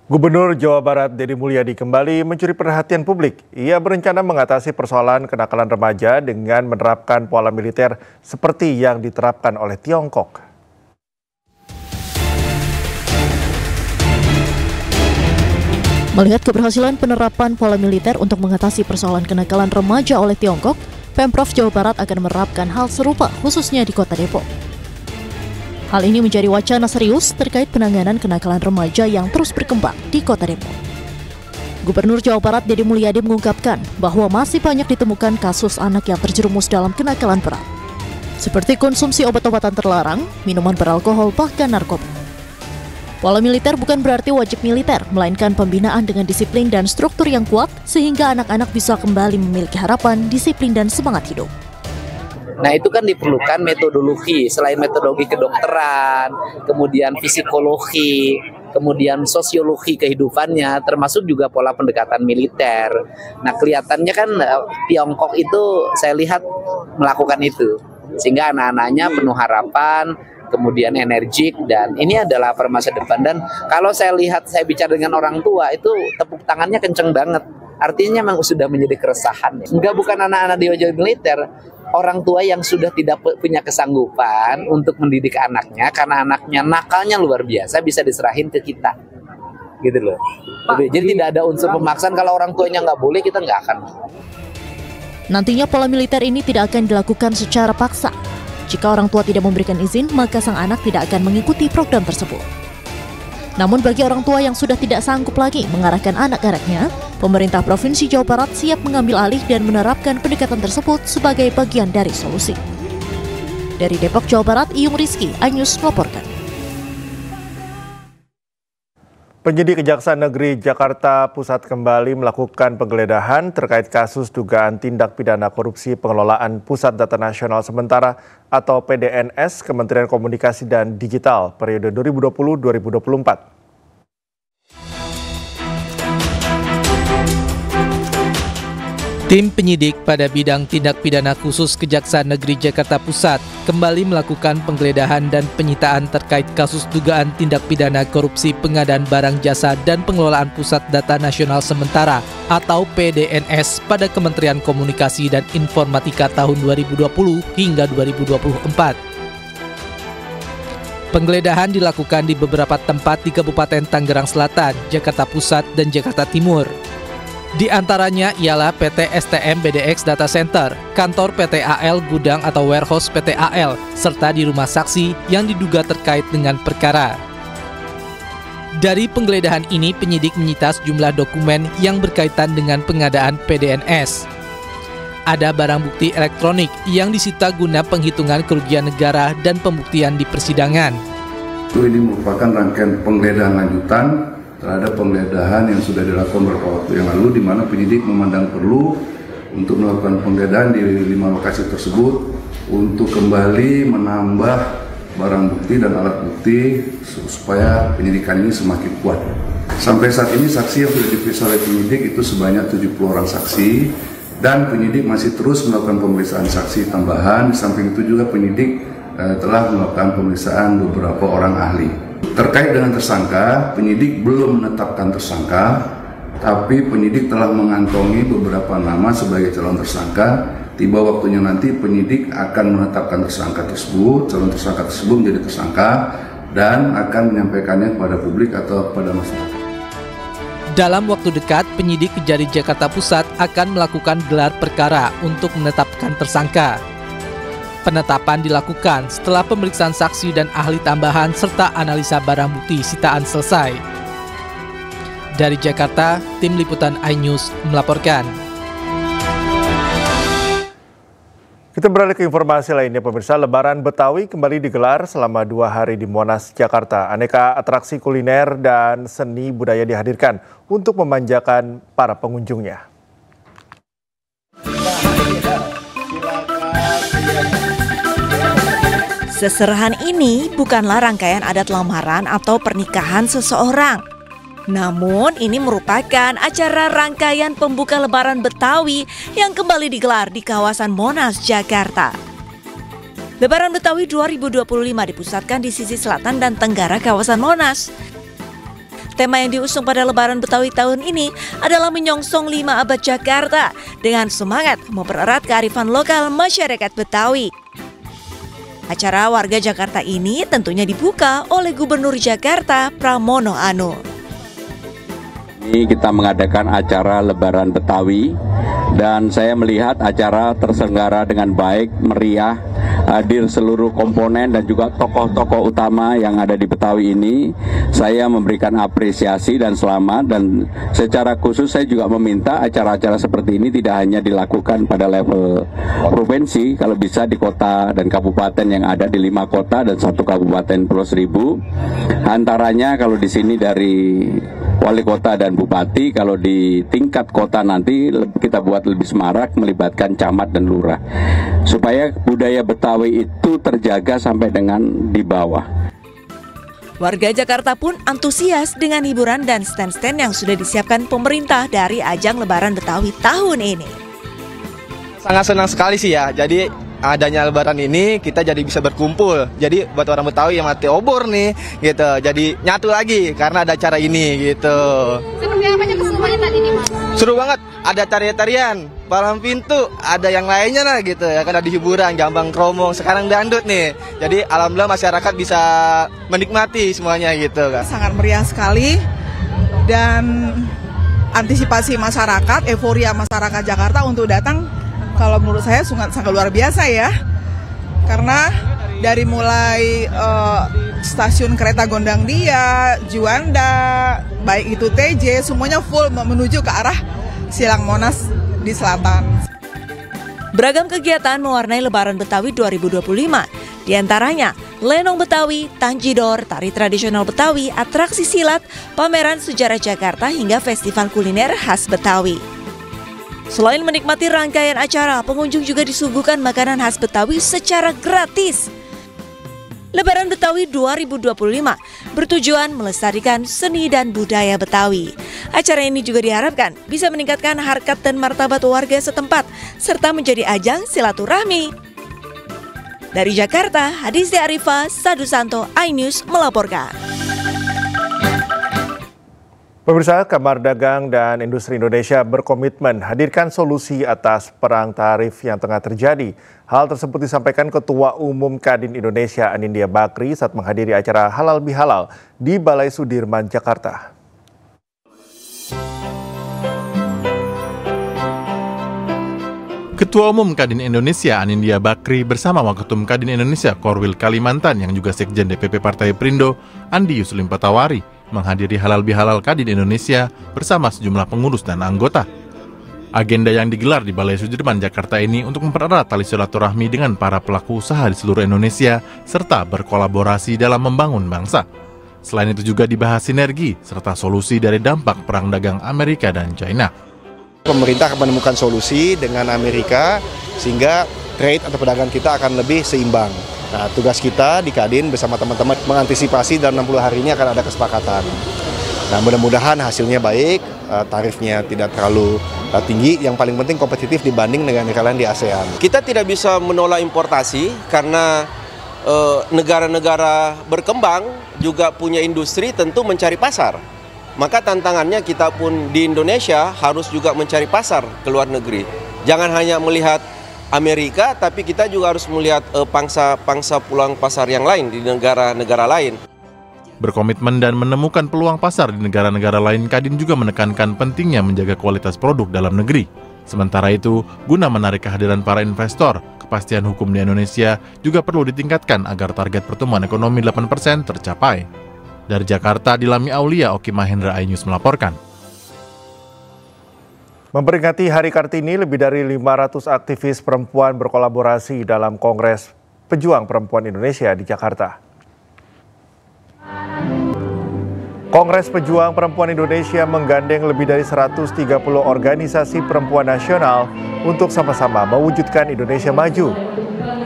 Gubernur Jawa Barat Deddy Mulyadi kembali mencuri perhatian publik. Ia berencana mengatasi persoalan kenakalan remaja dengan menerapkan pola militer seperti yang diterapkan oleh Tiongkok. Melihat keberhasilan penerapan pola militer untuk mengatasi persoalan kenakalan remaja oleh Tiongkok, Pemprov Jawa Barat akan menerapkan hal serupa khususnya di Kota Depok. Hal ini menjadi wacana serius terkait penanganan kenakalan remaja yang terus berkembang di Kota Depok. Gubernur Jawa Barat Deddy Mulyadi mengungkapkan bahwa masih banyak ditemukan kasus anak yang terjerumus dalam kenakalan berat, seperti konsumsi obat-obatan terlarang, minuman beralkohol, bahkan narkoba. Pola militer bukan berarti wajib militer, melainkan pembinaan dengan disiplin dan struktur yang kuat sehingga anak-anak bisa kembali memiliki harapan, disiplin, dan semangat hidup. Nah itu kan diperlukan metodologi, selain metodologi kedokteran, kemudian psikologi, kemudian sosiologi kehidupannya, termasuk juga pola pendekatan militer. Nah, kelihatannya kan Tiongkok itu saya lihat melakukan itu, sehingga anak-anaknya penuh harapan, kemudian energik, dan ini adalah per masa depan. Dan kalau saya lihat, saya bicara dengan orang tua, itu tepuk tangannya kenceng banget. Artinya memang sudah menjadi keresahan. Enggak, bukan anak-anak di wajah militer, orang tua yang sudah tidak punya kesanggupan untuk mendidik anaknya karena anaknya nakalnya luar biasa, bisa diserahin ke kita, gitu loh. Jadi tidak ada unsur pemaksaan. Kalau orang tuanya nggak boleh, kita nggak akan. Nantinya pola militer ini tidak akan dilakukan secara paksa. Jika orang tua tidak memberikan izin, maka sang anak tidak akan mengikuti program tersebut. Namun bagi orang tua yang sudah tidak sanggup lagi mengarahkan anak-anaknya, pemerintah Provinsi Jawa Barat siap mengambil alih dan menerapkan pendekatan tersebut sebagai bagian dari solusi. Dari Depok, Jawa Barat, Iyung Rizky, iNews melaporkan. Penyidik Kejaksaan Negeri Jakarta Pusat kembali melakukan penggeledahan terkait kasus dugaan tindak pidana korupsi pengelolaan Pusat Data Nasional Sementara atau PDNS Kementerian Komunikasi dan Digital periode 2020-2024. Tim penyidik pada bidang tindak pidana khusus Kejaksaan Negeri Jakarta Pusat kembali melakukan penggeledahan dan penyitaan terkait kasus dugaan tindak pidana korupsi pengadaan barang jasa dan pengelolaan Pusat Data Nasional Sementara atau PDNS pada Kementerian Komunikasi dan Informatika tahun 2020 hingga 2024. Penggeledahan dilakukan di beberapa tempat di Kabupaten Tangerang Selatan, Jakarta Pusat, dan Jakarta Timur. Di antaranya ialah PT STM BDX Data Center, kantor PT AL Gudang atau Warehouse PT AL, serta di rumah saksi yang diduga terkait dengan perkara. Dari penggeledahan ini, penyidik menyita sejumlah dokumen yang berkaitan dengan pengadaan PDNS. Ada barang bukti elektronik yang disita guna penghitungan kerugian negara dan pembuktian di persidangan. Ini merupakan rangkaian penggeledahan lanjutan terhadap penggeledahan yang sudah dilakukan beberapa waktu yang lalu, di mana penyidik memandang perlu untuk melakukan penggeledahan di 5 lokasi tersebut untuk kembali menambah barang bukti dan alat bukti supaya penyidikan ini semakin kuat. Sampai saat ini saksi yang sudah diperiksa oleh penyidik itu sebanyak 70 orang saksi, dan penyidik masih terus melakukan pemeriksaan saksi tambahan. Di samping itu juga penyidik telah melakukan pemeriksaan beberapa orang ahli. Terkait dengan tersangka, penyidik belum menetapkan tersangka, tapi penyidik telah mengantongi beberapa nama sebagai calon tersangka. Tiba waktunya nanti penyidik akan menetapkan tersangka tersebut, calon tersangka tersebut menjadi tersangka, dan akan menyampaikannya kepada publik atau kepada masyarakat. Dalam waktu dekat, penyidik Kejari Jakarta Pusat akan melakukan gelar perkara untuk menetapkan tersangka. Penetapan dilakukan setelah pemeriksaan saksi dan ahli tambahan serta analisa barang bukti sitaan selesai. Dari Jakarta, tim liputan iNews melaporkan. Kita beralih ke informasi lainnya, pemirsa. Lebaran Betawi kembali digelar selama 2 hari di Monas, Jakarta. Aneka atraksi kuliner dan seni budaya dihadirkan untuk memanjakan para pengunjungnya. Seserahan ini bukanlah rangkaian adat lamaran atau pernikahan seseorang. Namun ini merupakan acara rangkaian pembuka Lebaran Betawi yang kembali digelar di kawasan Monas, Jakarta. Lebaran Betawi 2025 dipusatkan di sisi selatan dan tenggara kawasan Monas. Tema yang diusung pada Lebaran Betawi tahun ini adalah menyongsong 5 abad Jakarta dengan semangat mempererat kearifan lokal masyarakat Betawi. Acara warga Jakarta ini tentunya dibuka oleh Gubernur Jakarta Pramono Anung. Ini kita mengadakan acara Lebaran Betawi dan saya melihat acara terselenggara dengan baik, meriah, hadir seluruh komponen dan juga tokoh-tokoh utama yang ada di Betawi ini. Saya memberikan apresiasi dan selamat, dan secara khusus saya juga meminta acara-acara seperti ini tidak hanya dilakukan pada level provinsi, kalau bisa di kota dan kabupaten yang ada di 5 kota dan 1 kabupaten Pulau Seribu. Antaranya kalau di sini dari wali kota dan bupati, kalau di tingkat kota nanti kita buat lebih semarak melibatkan camat dan lurah supaya budaya Betawi itu terjaga sampai dengan di bawah. Warga Jakarta pun antusias dengan hiburan dan stand-stand yang sudah disiapkan pemerintah dari ajang Lebaran Betawi tahun ini. Sangat senang sekali sih ya, jadi adanya Lebaran ini kita jadi bisa berkumpul. Jadi buat orang Betawi yang mati obor nih gitu, jadi nyatu lagi karena ada acara ini gitu. Seperti apa aja keseruannya tadi nih, Mas? Seru banget, ada tarian-tarian, palang pintu, ada yang lainnya lah gitu ya, kan ada hiburan, gambang kromong, sekarang dangdut nih. Jadi alhamdulillah masyarakat bisa menikmati semuanya gitu kan. Sangat meriah sekali dan antisipasi masyarakat, euforia masyarakat Jakarta untuk datang kalau menurut saya sangat luar biasa ya. Karena dari mulai stasiun kereta Gondangdia, Juanda, baik itu TJ, semuanya full menuju ke arah Silang Monas di selatan. Beragam kegiatan mewarnai Lebaran Betawi 2025. Di antaranya Lenong Betawi, Tanjidor, tari tradisional Betawi, atraksi silat, pameran sejarah Jakarta hingga festival kuliner khas Betawi. Selain menikmati rangkaian acara, pengunjung juga disuguhkan makanan khas Betawi secara gratis. Lebaran Betawi 2025 bertujuan melestarikan seni dan budaya Betawi. Acara ini juga diharapkan bisa meningkatkan harkat dan martabat warga setempat, serta menjadi ajang silaturahmi. Dari Jakarta, Hadisya Arifah, Sadu Santo, iNews melaporkan. Pemirsa, Kamar Dagang dan Industri Indonesia berkomitmen hadirkan solusi atas perang tarif yang tengah terjadi. Hal tersebut disampaikan Ketua Umum Kadin Indonesia Anindya Bakri saat menghadiri acara Halal Bihalal di Balai Sudirman, Jakarta. Ketua Umum Kadin Indonesia Anindya Bakri bersama Waketum Kadin Indonesia Korwil Kalimantan yang juga Sekjen DPP Partai Perindo Andi Yuslim Patawari menghadiri Halal Bihalal Kadin Indonesia bersama sejumlah pengurus dan anggota. Agenda yang digelar di Balai Sudirman, Jakarta ini untuk mempererat tali silaturahmi dengan para pelaku usaha di seluruh Indonesia serta berkolaborasi dalam membangun bangsa. Selain itu juga dibahas sinergi serta solusi dari dampak perang dagang Amerika dan China. Pemerintah akan menemukan solusi dengan Amerika sehingga trade atau perdagangan kita akan lebih seimbang. Nah, tugas kita di Kadin bersama teman-teman mengantisipasi dalam 60 hari ini akan ada kesepakatan. Nah, mudah-mudahan hasilnya baik, tarifnya tidak terlalu tinggi, yang paling penting kompetitif dibanding negara-negara lain di ASEAN. Kita tidak bisa menolak importasi karena negara-negara berkembang juga punya industri, tentu mencari pasar. Maka tantangannya kita pun di Indonesia harus juga mencari pasar ke luar negeri. Jangan hanya melihat Amerika, tapi kita juga harus melihat pangsa peluang pasar yang lain di negara-negara lain. Berkomitmen dan menemukan peluang pasar di negara-negara lain, Kadin juga menekankan pentingnya menjaga kualitas produk dalam negeri. Sementara itu, guna menarik kehadiran para investor, kepastian hukum di Indonesia juga perlu ditingkatkan agar target pertumbuhan ekonomi 8% tercapai. Dari Jakarta, Dilami Aulia, Oki Mahendra, iNews melaporkan. Memperingati Hari Kartini, lebih dari 500 aktivis perempuan berkolaborasi dalam Kongres Pejuang Perempuan Indonesia di Jakarta. Kongres Pejuang Perempuan Indonesia menggandeng lebih dari 130 organisasi perempuan nasional untuk sama-sama mewujudkan Indonesia maju.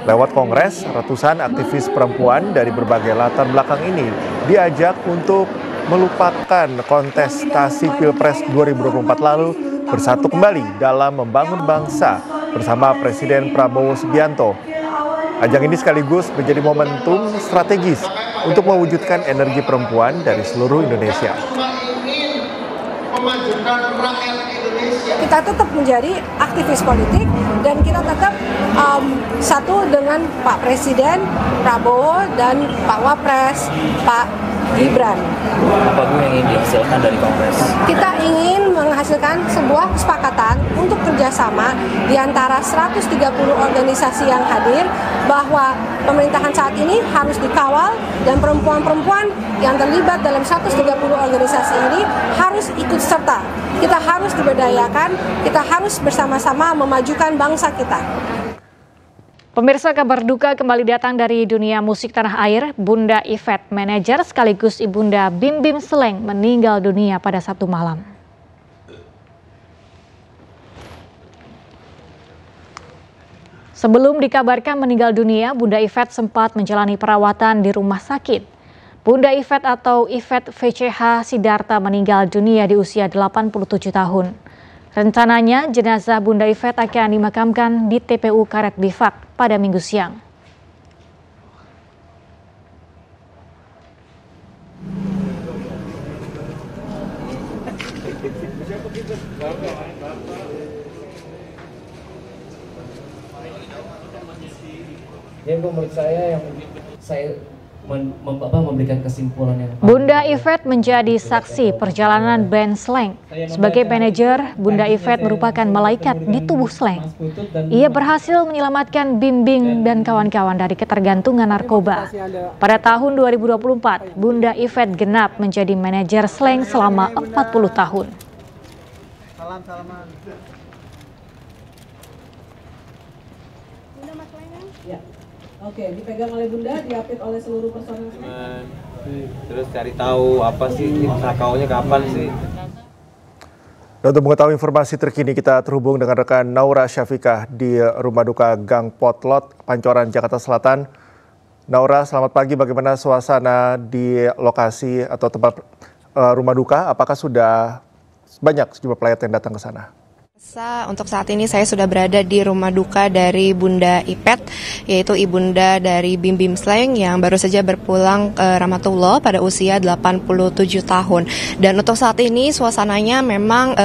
Lewat kongres, ratusan aktivis perempuan dari berbagai latar belakang ini diajak untuk melupakan kontestasi Pilpres 2024 lalu, bersatu kembali dalam membangun bangsa bersama Presiden Prabowo Subianto. Ajang ini sekaligus menjadi momentum strategis untuk mewujudkan energi perempuan dari seluruh Indonesia. Kita tetap menjadi aktivis politik dan kita tetap satu dengan Pak Presiden Prabowo dan Pak Wapres Pak Gibran. Apa Bu yang ingin dihasilkan dari Kongres? Kita ingin menghasilkan sebuah kesepakatan untuk kerjasama di antara 130 organisasi yang hadir, bahwa pemerintahan saat ini harus dikawal dan perempuan-perempuan yang terlibat dalam 130 organisasi ini harus ikut serta. Kita harus diberdayakan, kita harus bersama-sama memajukan bangsa kita. Pemirsa, kabar duka kembali datang dari dunia musik tanah air. Bunda Yvette, manajer sekaligus ibunda Bim Bim Seleng, meninggal dunia pada Sabtu malam. Sebelum dikabarkan meninggal dunia, Bunda Yvette sempat menjalani perawatan di rumah sakit. Bunda Yvette atau Yvette VCH Sidarta meninggal dunia di usia 87 tahun. Rencananya jenazah Bunda Yvette akan dimakamkan di TPU Karet Bifak pada Minggu siang. Jadi menurut saya yang saya memberikan kesimpulan yang Bunda Yvette menjadi saksi perjalanan band Slank. Sebagai manajer, Bunda Yvette merupakan malaikat di tubuh Slank. Ia berhasil menyelamatkan Bimbing dan kawan-kawan dari ketergantungan narkoba. Pada tahun 2024, Bunda Yvette genap menjadi manajer Slank selama 40 tahun. Salam-salaman. Bunda Mas Slank? Ya. Oke, dipegang oleh Bunda, diapit oleh seluruh personel. Terus cari tahu apa sih tim sakaunya kapan sih? Dan untuk mengetahui informasi terkini kita terhubung dengan rekan Naura Syafikah di Rumah Duka Gang Potlot, Pancoran, Jakarta Selatan. Naura, selamat pagi. Bagaimana suasana di lokasi atau tempat rumah duka? Apakah sudah banyak sejumlah pelayat yang datang ke sana? Untuk saat ini saya sudah berada di rumah duka dari Bunda Yvette, yaitu ibunda dari Bim Bim Slank yang baru saja berpulang ke Rahmatullah pada usia 87 tahun. Dan untuk saat ini suasananya memang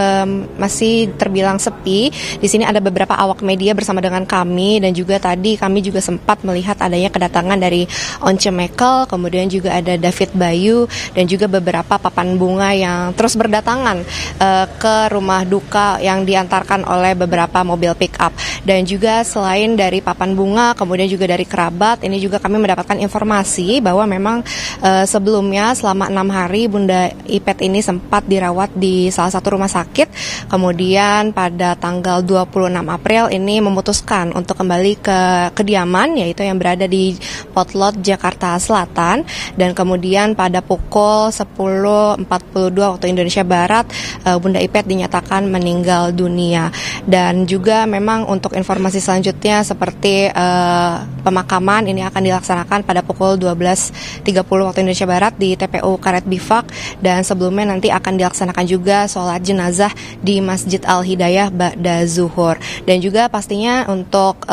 masih terbilang sepi. Di sini ada beberapa awak media bersama dengan kami, dan juga tadi kami juga sempat melihat adanya kedatangan dari Once Mekel, kemudian juga ada David Bayu, dan juga beberapa papan bunga yang terus berdatangan ke rumah duka yang diantarkan oleh beberapa mobil pick up. Dan juga selain dari papan bunga, kemudian juga dari kerabat, ini juga kami mendapatkan informasi bahwa memang sebelumnya selama 6 hari Bunda Yvette ini sempat dirawat di salah satu rumah sakit. Kemudian pada tanggal 26 April ini memutuskan untuk kembali ke kediaman, yaitu yang berada di Potlot, Jakarta Selatan. Dan kemudian pada pukul 10.42 waktu Indonesia Barat, Bunda Yvette dinyatakan meninggal dunia. Dan juga memang untuk informasi selanjutnya seperti pemakaman ini akan dilaksanakan pada pukul 12.30 waktu Indonesia Barat di TPU Karet Bifak, dan sebelumnya nanti akan dilaksanakan juga sholat jenazah di Masjid Al Hidayah ba'da zuhur. Dan juga pastinya untuk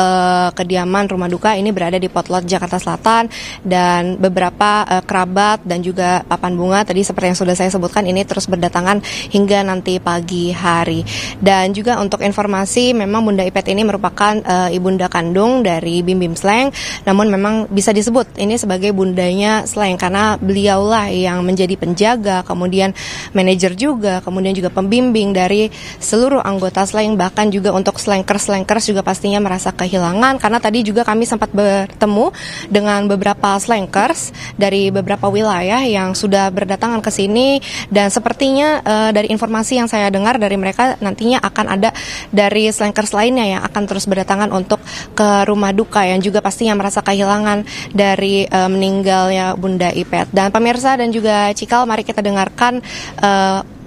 kediaman rumah duka ini berada di Potlot, Jakarta Selatan, dan beberapa kerabat dan juga papan bunga tadi seperti yang sudah saya sebutkan ini terus berdatangan hingga nanti pagi hari. Dan juga untuk informasi, memang Bunda Yvette ini merupakan ibunda kandung dari Bim Bim Slank, namun memang bisa disebut ini sebagai bundanya Slank karena beliaulah yang menjadi penjaga, kemudian manajer juga, kemudian juga pembimbing dari seluruh anggota Slank, bahkan juga untuk slankers juga pastinya merasa kehilangan, karena tadi juga kami sempat bertemu dengan beberapa slankers dari beberapa wilayah yang sudah berdatangan ke sini, dan sepertinya dari informasi yang saya dengar dari mereka nantinya akan ada dari slankers lainnya yang akan terus berdatangan untuk ke rumah duka yang juga pastinya merasa kehilangan dari meninggalnya Bunda Yvette. Dan pemirsa dan juga Cikal, mari kita dengarkan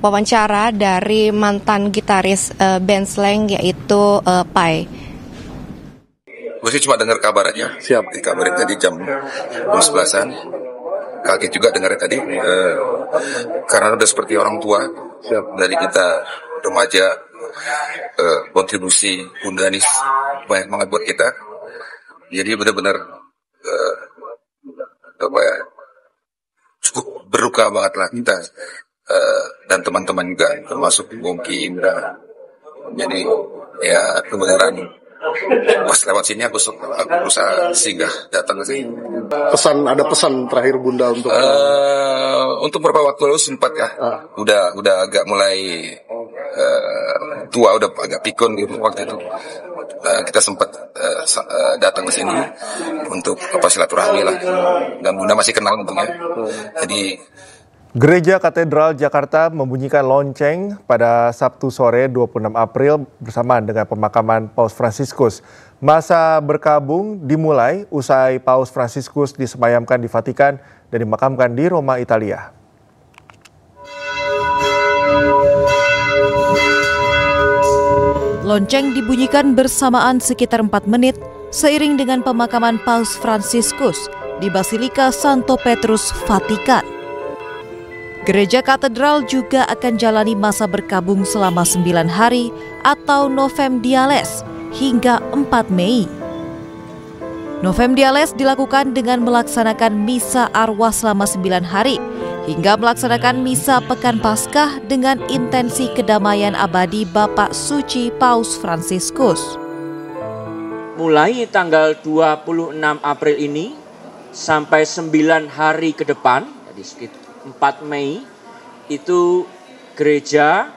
wawancara dari mantan gitaris band Slank yaitu Pai. Gue sih cuma dengar kabar aja. Siap. Dikabarin tadi jam 11-an. Kaget juga dengar tadi. Karena udah seperti orang tua. Siap. Dari kita remaja, kontribusi Bunda Anis banyak banget buat kita. Jadi benar-benar cukup berduka banget lah kita, dan teman-teman juga, termasuk Bongki, Indra. Jadi ya kebenaran pas lewat sini aku berusaha singgah datang ke sini. Ada pesan terakhir Bunda untuk beberapa waktu lalu sempat ya, udah agak mulai tua, udah agak pikun gitu waktu itu. Kita sempat datang ke sini untuk silaturahmi lah, dan Bunda masih kenal untungnya. Jadi Gereja Katedral Jakarta membunyikan lonceng pada Sabtu sore 26 April bersamaan dengan pemakaman Paus Fransiskus. Masa berkabung dimulai usai Paus Fransiskus disemayamkan di Vatikan dan dimakamkan di Roma, Italia. Lonceng dibunyikan bersamaan sekitar 4 menit seiring dengan pemakaman Paus Fransiskus di Basilika Santo Petrus, Vatikan. Gereja Katedral juga akan jalani masa berkabung selama 9 hari atau Novem Diales hingga 4 Mei. Novem Diales dilakukan dengan melaksanakan misa arwah selama 9 hari hingga melaksanakan misa Pekan Paskah dengan intensi kedamaian abadi Bapak Suci Paus Fransiskus. Mulai tanggal 26 April ini sampai 9 hari ke depan, jadi sekitar 4 Mei, itu gereja,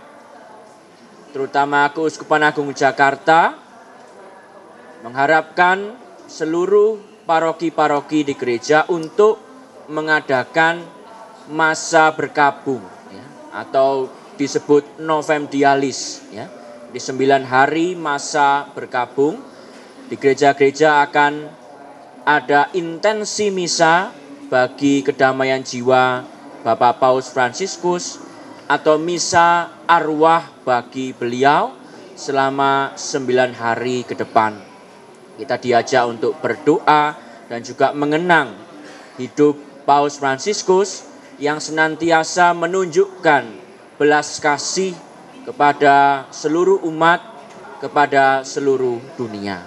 terutama Keuskupan Agung Jakarta, mengharapkan seluruh paroki-paroki di gereja untuk mengadakan masa berkabung, ya, atau disebut Novem Dialis. Ya. Di 9 hari masa berkabung, di gereja-gereja akan ada intensi misa bagi kedamaian jiwa Bapak Paus Fransiskus atau misa arwah bagi beliau selama 9 hari ke depan. Kita diajak untuk berdoa dan juga mengenang hidup Paus Fransiskus yang senantiasa menunjukkan belas kasih kepada seluruh umat, kepada seluruh dunia.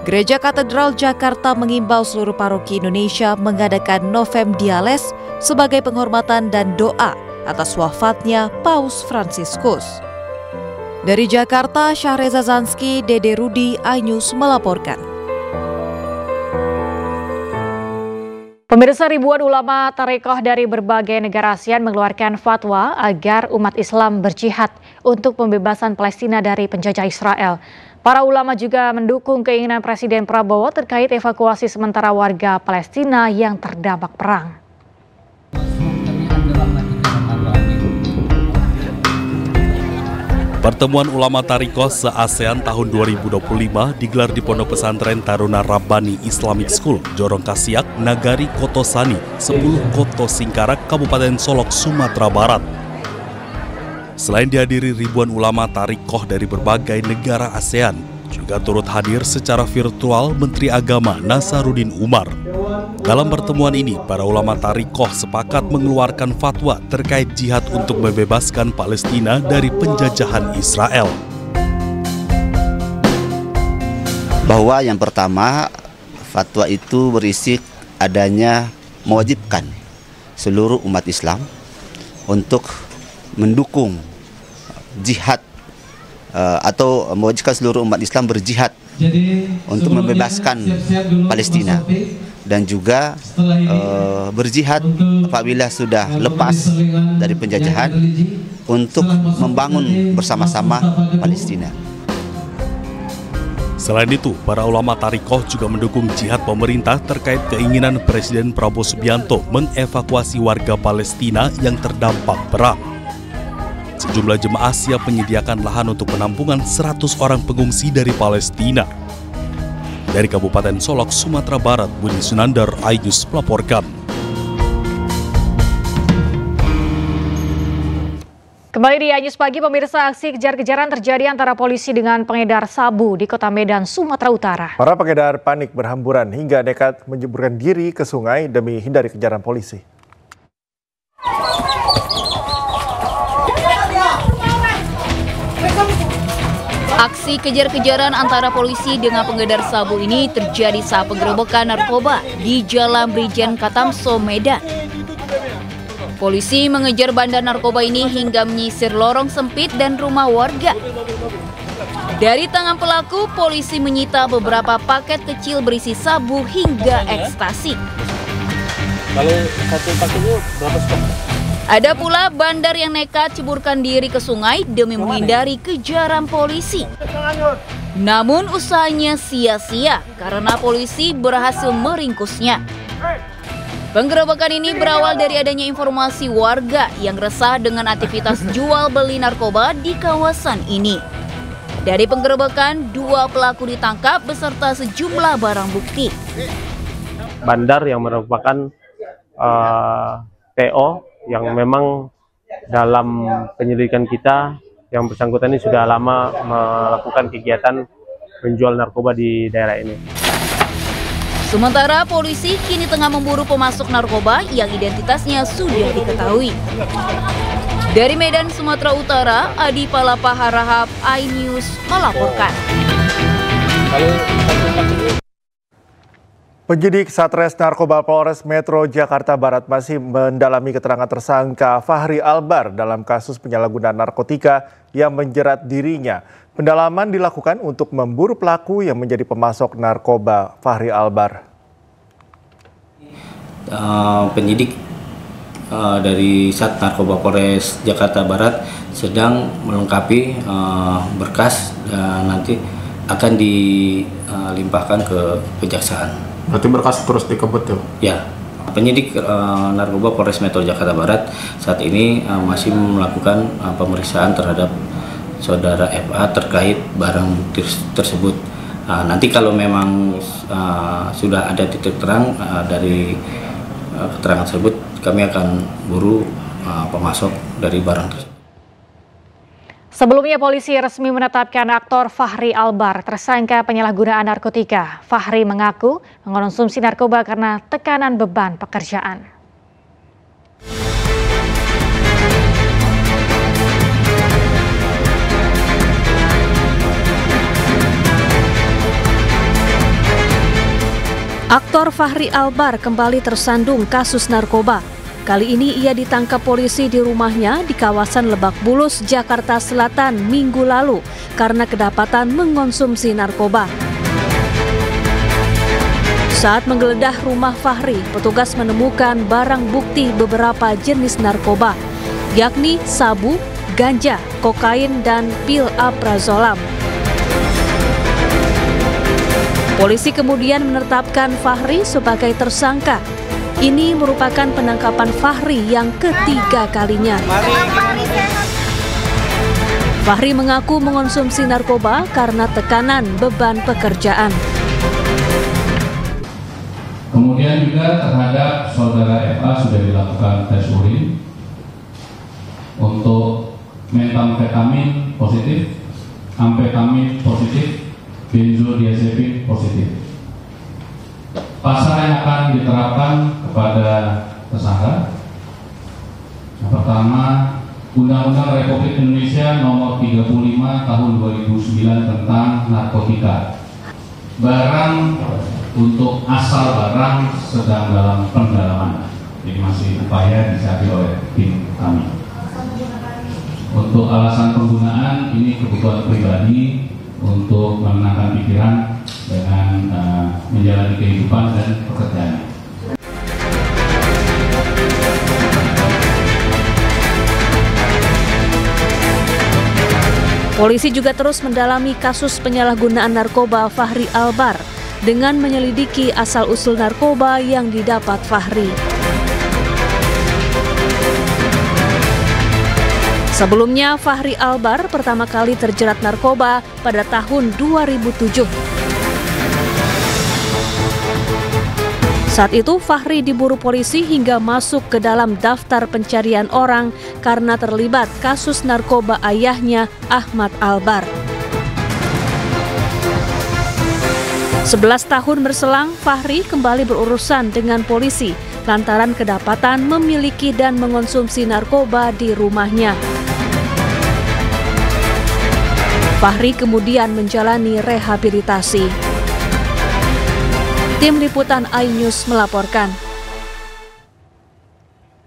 Gereja Katedral Jakarta mengimbau seluruh paroki Indonesia mengadakan Novem Diales sebagai penghormatan dan doa atas wafatnya Paus Fransiskus. Dari Jakarta, Syahreza Zanski, Dede Rudi, iNews melaporkan. Pemirsa, ribuan ulama tarekoh dari berbagai negara ASEAN mengeluarkan fatwa agar umat Islam berjihad untuk pembebasan Palestina dari penjajah Israel. Para ulama juga mendukung keinginan Presiden Prabowo terkait evakuasi sementara warga Palestina yang terdampak perang. Pertemuan ulama Tarekoh se-ASEAN tahun 2025 digelar di Pondok Pesantren Taruna Rabbani Islamic School, Jorong Kasiak, Nagari Kotosani, 10 Koto Singkarak, Kabupaten Solok, Sumatera Barat. Selain dihadiri ribuan ulama Tarekoh dari berbagai negara ASEAN, juga turut hadir secara virtual Menteri Agama Nasaruddin Umar. Dalam pertemuan ini, para ulama Tarekoh sepakat mengeluarkan fatwa terkait jihad untuk membebaskan Palestina dari penjajahan Israel. Bahwa yang pertama, fatwa itu berisi adanya mewajibkan seluruh umat Islam untuk mendukung jihad atau mewajibkan seluruh umat Islam berjihad untuk membebaskan Palestina dan juga berjihad apabila sudah lepas dari penjajahan untuk membangun bersama-sama Palestina. Selain itu, para ulama Tarekoh juga mendukung jihad pemerintah terkait keinginan Presiden Prabowo Subianto mengevakuasi warga Palestina yang terdampak perang. Sejumlah jemaah siap menyediakan lahan untuk penampungan 100 orang pengungsi dari Palestina. Dari Kabupaten Solok, Sumatera Barat, Budi Sunandar, iNews melaporkan. Kembali di iNews Pagi, pemirsa, aksi kejar-kejaran terjadi antara polisi dengan pengedar sabu di Kota Medan, Sumatera Utara. Para pengedar panik berhamburan hingga nekat menjeburkan diri ke sungai demi hindari kejaran polisi. Aksi kejar-kejaran antara polisi dengan pengedar sabu ini terjadi saat penggerebekan narkoba di Jalan Brigjen Katamso, Medan. Polisi mengejar bandar narkoba ini hingga menyisir lorong sempit dan rumah warga. Dari tangan pelaku, polisi menyita beberapa paket kecil berisi sabu hingga ekstasi. Kalau satu paketnya berapa stok? Ada pula bandar yang nekat ceburkan diri ke sungai demi menghindari kejaran polisi. Namun usahanya sia-sia karena polisi berhasil meringkusnya. Penggerebekan ini berawal dari adanya informasi warga yang resah dengan aktivitas jual beli narkoba di kawasan ini. Dari penggerebekan, 2 pelaku ditangkap beserta sejumlah barang bukti. Bandar yang merupakan PO yang memang dalam penyelidikan kita yang bersangkutan ini sudah lama melakukan kegiatan menjual narkoba di daerah ini. Sementara polisi kini tengah memburu pemasok narkoba yang identitasnya sudah diketahui. Dari Medan, Sumatera Utara, Adi Palapa Harahap, iNews melaporkan. Penyidik Satres Narkoba Polres Metro Jakarta Barat masih mendalami keterangan tersangka Fahri Albar dalam kasus penyalahgunaan narkotika yang menjerat dirinya. Pendalaman dilakukan untuk memburu pelaku yang menjadi pemasok narkoba Fahri Albar. Penyidik dari Sat Narkoba Polres Jakarta Barat sedang melengkapi berkas dan nanti akan dilimpahkan ke kejaksaan. Berarti berkas terus dikebut tuh? Ya, penyidik narkoba Polres Metro Jakarta Barat saat ini masih melakukan pemeriksaan terhadap saudara FA terkait barang bukti tersebut. Nanti kalau memang sudah ada titik terang dari keterangan tersebut, kami akan buru pemasok dari barang tersebut. Sebelumnya polisi resmi menetapkan aktor Fahri Albar tersangka penyalahgunaan narkotika. Fahri mengaku mengonsumsi narkoba karena tekanan beban pekerjaan. Aktor Fahri Albar kembali tersandung kasus narkoba. Kali ini ia ditangkap polisi di rumahnya di kawasan Lebak Bulus, Jakarta Selatan Minggu lalu karena kedapatan mengonsumsi narkoba. Saat menggeledah rumah Fahri, petugas menemukan barang bukti beberapa jenis narkoba, yakni sabu, ganja, kokain, dan pil aprazolam. Polisi kemudian menetapkan Fahri sebagai tersangka. Ini merupakan penangkapan Fahri yang ketiga kalinya. Fahri mengaku mengonsumsi narkoba karena tekanan beban pekerjaan. Kemudian juga terhadap saudara FA sudah dilakukan tes urin untuk metamfetamin positif, amfetamin positif, benzodiazepin positif. Pasal yang akan diterapkan kepada tersangka, yang pertama, Undang-Undang Republik Indonesia Nomor 35 Tahun 2009 tentang narkotika. Barang untuk asal barang sedang dalam pendalaman, jadi masih upaya dicari oleh tim kami. Untuk alasan penggunaan ini kebutuhan pribadi untuk menenangkan pikiran dengan menjalani kehidupan dan pekerjaan. Polisi juga terus mendalami kasus penyalahgunaan narkoba Fahri Albar dengan menyelidiki asal-usul narkoba yang didapat Fahri. Sebelumnya, Fahri Albar pertama kali terjerat narkoba pada tahun 2007. Saat itu, Fahri diburu polisi hingga masuk ke dalam daftar pencarian orang karena terlibat kasus narkoba ayahnya, Ahmad Albar. 11 tahun berselang, Fahri kembali berurusan dengan polisi lantaran kedapatan memiliki dan mengonsumsi narkoba di rumahnya. Fahri kemudian menjalani rehabilitasi. Tim Liputan iNews melaporkan.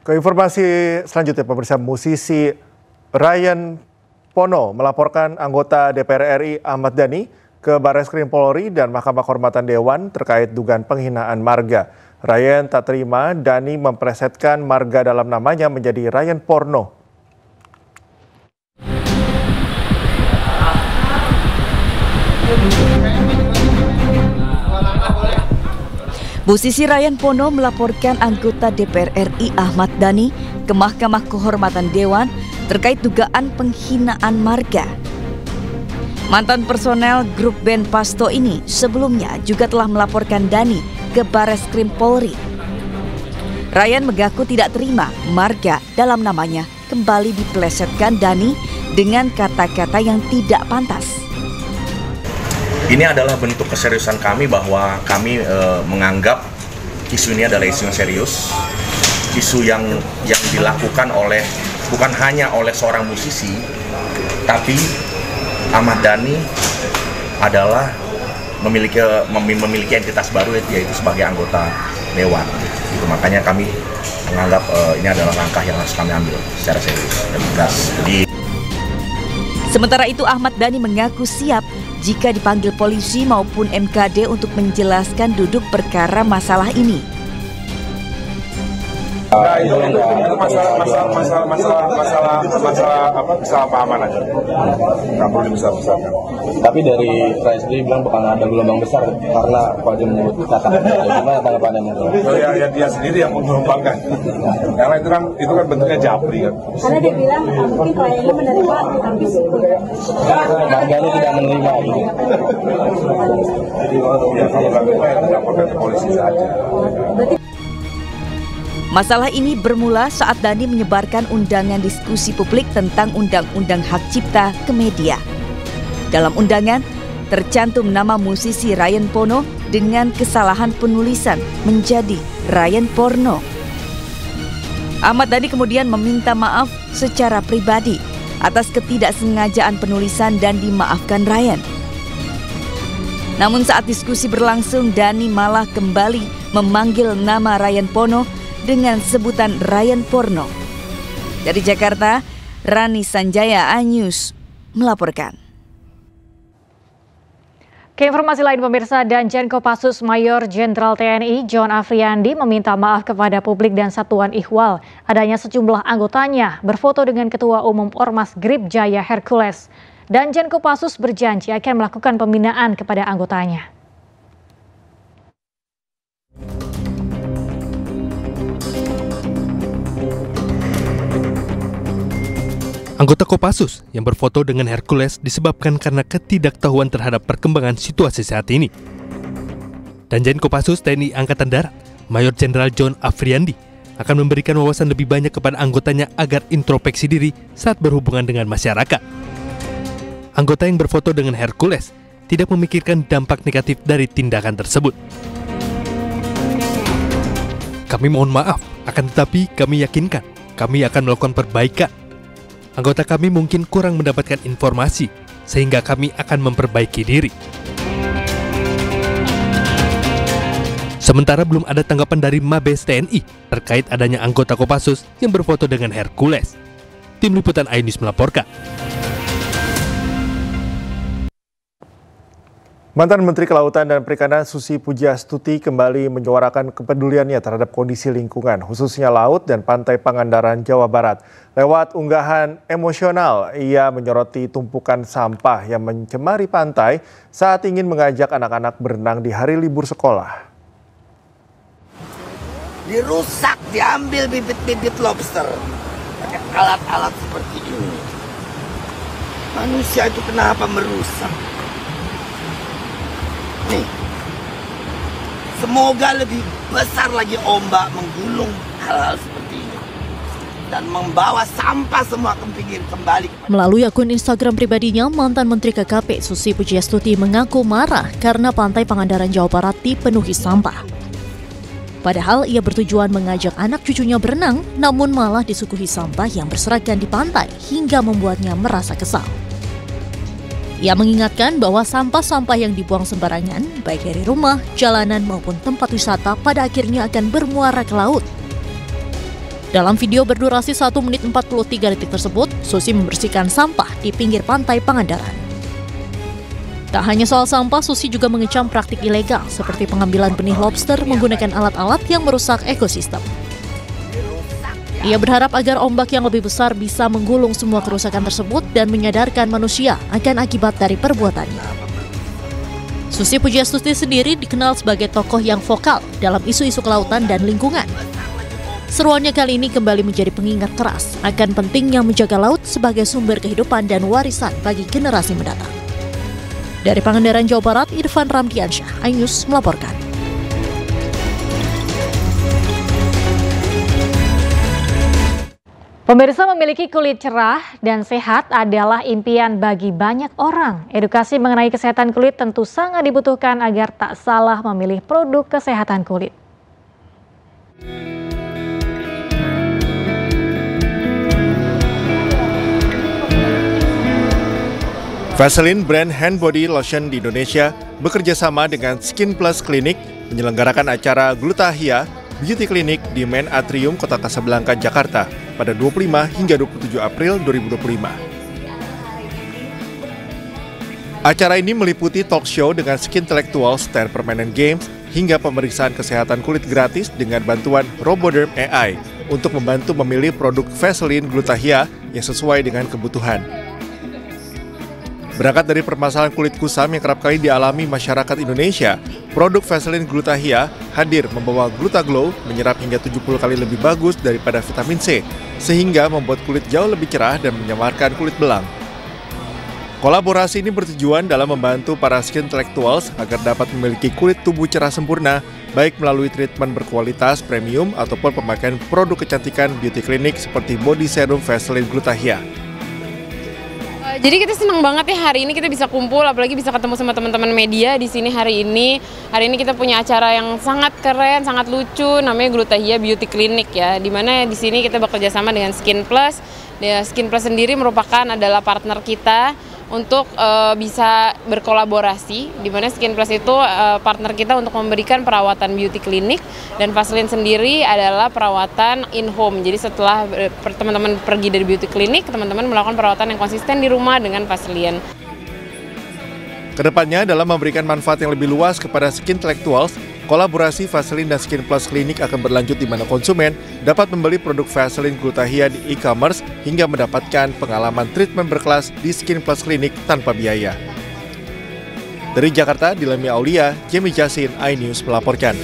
Ke informasi selanjutnya, pemirsa, musisi Ryan Pono melaporkan anggota DPR RI Ahmad Dhani ke Barreskrim Polri dan Mahkamah Kehormatan Dewan terkait dugaan penghinaan marga. Ryan tak terima Dhani memplesetkan marga dalam namanya menjadi Ryan Porno. Musisi Ryan Pono melaporkan anggota DPR RI Ahmad Dhani ke Mahkamah Kehormatan Dewan terkait dugaan penghinaan marga. Mantan personel grup band Pasto ini sebelumnya juga telah melaporkan Dhani ke Barreskrim Polri. Ryan mengaku tidak terima marga dalam namanya kembali dipelesetkan Dhani dengan kata-kata yang tidak pantas. Ini adalah bentuk keseriusan kami bahwa kami menganggap isu ini adalah isu yang serius, isu yang dilakukan oleh bukan hanya oleh seorang musisi, tapi Ahmad Dhani adalah memiliki entitas baru, yaitu sebagai anggota dewan. Itu makanya kami menganggap ini adalah langkah yang harus kami ambil secara serius dan tegas. Sementara itu Ahmad Dhani mengaku siap jika dipanggil polisi maupun MKD untuk menjelaskan duduk perkara masalah ini. Nah, itu masalah kesalahpahaman aja. Nggak perlu dibesar-besarkan. Tapi dari saya sendiri bilang bakal ada gelombang besar karena Pak Jum menyebut kata-kata. Gimana tanggapannya mungkin? Ya dia sendiri yang menggelombangkan. Karena itu kan bentuknya japri kan. Karena dia bilang mungkin kliennya menerima habis itu. Marganya tidak menerima gitu. Jadi ya kalau nggak menerima ya laporkan ke polisi saja. Masalah ini bermula saat Dhani menyebarkan undangan diskusi publik tentang Undang-Undang Hak Cipta ke media. Dalam undangan, tercantum nama musisi Ryan Pono dengan kesalahan penulisan menjadi Ryan Porno. Ahmad Dhani kemudian meminta maaf secara pribadi atas ketidaksengajaan penulisan dan dimaafkan Ryan. Namun saat diskusi berlangsung, Dhani malah kembali memanggil nama Ryan Pono dengan sebutan Ryan Porno. Dari Jakarta, Rani Sanjaya, iNews melaporkan. Ke informasi lain pemirsa, Danjen Kopassus Mayor Jenderal TNI John Afriandi meminta maaf kepada publik dan Satuan Ihwal adanya sejumlah anggotanya berfoto dengan Ketua Umum Ormas Grip Jaya Hercules. Danjen Kopassus berjanji akan melakukan pembinaan kepada anggotanya. Anggota Kopassus yang berfoto dengan Hercules disebabkan karena ketidaktahuan terhadap perkembangan situasi saat ini. Danjen Kopassus TNI Angkatan Darat, Mayor Jenderal John Afriandi, akan memberikan wawasan lebih banyak kepada anggotanya agar introspeksi diri saat berhubungan dengan masyarakat. Anggota yang berfoto dengan Hercules tidak memikirkan dampak negatif dari tindakan tersebut. Kami mohon maaf, akan tetapi kami yakinkan kami akan melakukan perbaikan. Anggota kami mungkin kurang mendapatkan informasi, sehingga kami akan memperbaiki diri. Sementara belum ada tanggapan dari Mabes TNI terkait adanya anggota Kopassus yang berfoto dengan Hercules. Tim Liputan iNews melaporkan. Mantan Menteri Kelautan dan Perikanan Susi Pujiastuti kembali menyuarakan kepeduliannya terhadap kondisi lingkungan, khususnya laut dan pantai Pangandaran, Jawa Barat. Lewat unggahan emosional, ia menyoroti tumpukan sampah yang mencemari pantai saat ingin mengajak anak-anak berenang di hari libur sekolah. Dirusak, diambil bibit-bibit lobster pakai alat-alat seperti ini. Manusia itu kenapa merusak? Nih, semoga lebih besar lagi ombak menggulung hal-hal seperti ini dan membawa sampah semua ke pinggir kembali. Melalui akun Instagram pribadinya, mantan Menteri KKP Susi Pujiastuti mengaku marah karena pantai Pangandaran, Jawa Barat dipenuhi sampah. Padahal ia bertujuan mengajak anak cucunya berenang, namun malah disuguhi sampah yang berserakan di pantai hingga membuatnya merasa kesal. Ia mengingatkan bahwa sampah-sampah yang dibuang sembarangan, baik dari rumah, jalanan maupun tempat wisata, pada akhirnya akan bermuara ke laut. Dalam video berdurasi 1 menit 43 detik tersebut, Susi membersihkan sampah di pinggir pantai Pangandaran. Tak hanya soal sampah, Susi juga mengecam praktik ilegal seperti pengambilan benih lobster menggunakan alat-alat yang merusak ekosistem. Ia berharap agar ombak yang lebih besar bisa menggulung semua kerusakan tersebut dan menyadarkan manusia akan akibat dari perbuatannya. Susi Pujiastuti sendiri dikenal sebagai tokoh yang vokal dalam isu-isu kelautan dan lingkungan. Seruannya kali ini kembali menjadi pengingat keras akan pentingnya menjaga laut sebagai sumber kehidupan dan warisan bagi generasi mendatang. Dari Pangandaran, Jawa Barat, Irfan Ramdiansyah, iNews melaporkan. Pemirsa, memiliki kulit cerah dan sehat adalah impian bagi banyak orang. Edukasi mengenai kesehatan kulit tentu sangat dibutuhkan agar tak salah memilih produk kesehatan kulit. Vaseline brand hand body lotion di Indonesia bekerja sama dengan Skin Plus Clinic menyelenggarakan acara Glutahia Beauty Clinic di Main Atrium Kota Kasablanka, Jakarta pada 25 hingga 27 April 2025. Acara ini meliputi talk show dengan skintellectuals dan permainan games hingga pemeriksaan kesehatan kulit gratis dengan bantuan Roboderm AI untuk membantu memilih produk Vaseline Glutahia yang sesuai dengan kebutuhan. Berangkat dari permasalahan kulit kusam yang kerap kali dialami masyarakat Indonesia, produk Vaseline Glutahia hadir membawa Glutaglow menyerap hingga 70 kali lebih bagus daripada vitamin C, sehingga membuat kulit jauh lebih cerah dan menyamarkan kulit belang. Kolaborasi ini bertujuan dalam membantu para skintellectuals agar dapat memiliki kulit tubuh cerah sempurna, baik melalui treatment berkualitas premium ataupun pemakaian produk kecantikan beauty clinic seperti body serum Vaseline Glutahia. Jadi kita senang banget ya hari ini kita bisa kumpul, apalagi bisa ketemu sama teman-teman media di sini hari ini. Hari ini kita punya acara yang sangat keren, sangat lucu, namanya Glutahia Beauty Clinic ya. Dimana di sini kita bekerja sama dengan Skin Plus. Skin Plus sendiri merupakan adalah partner kita untuk bisa berkolaborasi, di mana Skin Plus itu partner kita untuk memberikan perawatan beauty clinic, dan Vaseline sendiri adalah perawatan in-home. Jadi setelah teman-teman pergi dari beauty clinic, teman-teman melakukan perawatan yang konsisten di rumah dengan Vaseline. Kedepannya, dalam memberikan manfaat yang lebih luas kepada skintellectuals, kolaborasi Vaseline dan Skin Plus Clinic akan berlanjut di mana konsumen dapat membeli produk Vaseline Glutahia di e-commerce hingga mendapatkan pengalaman treatment berkelas di Skin Plus Clinic tanpa biaya. Dari Jakarta, Dilemi Aulia, Jemi Jasin, iNews melaporkan.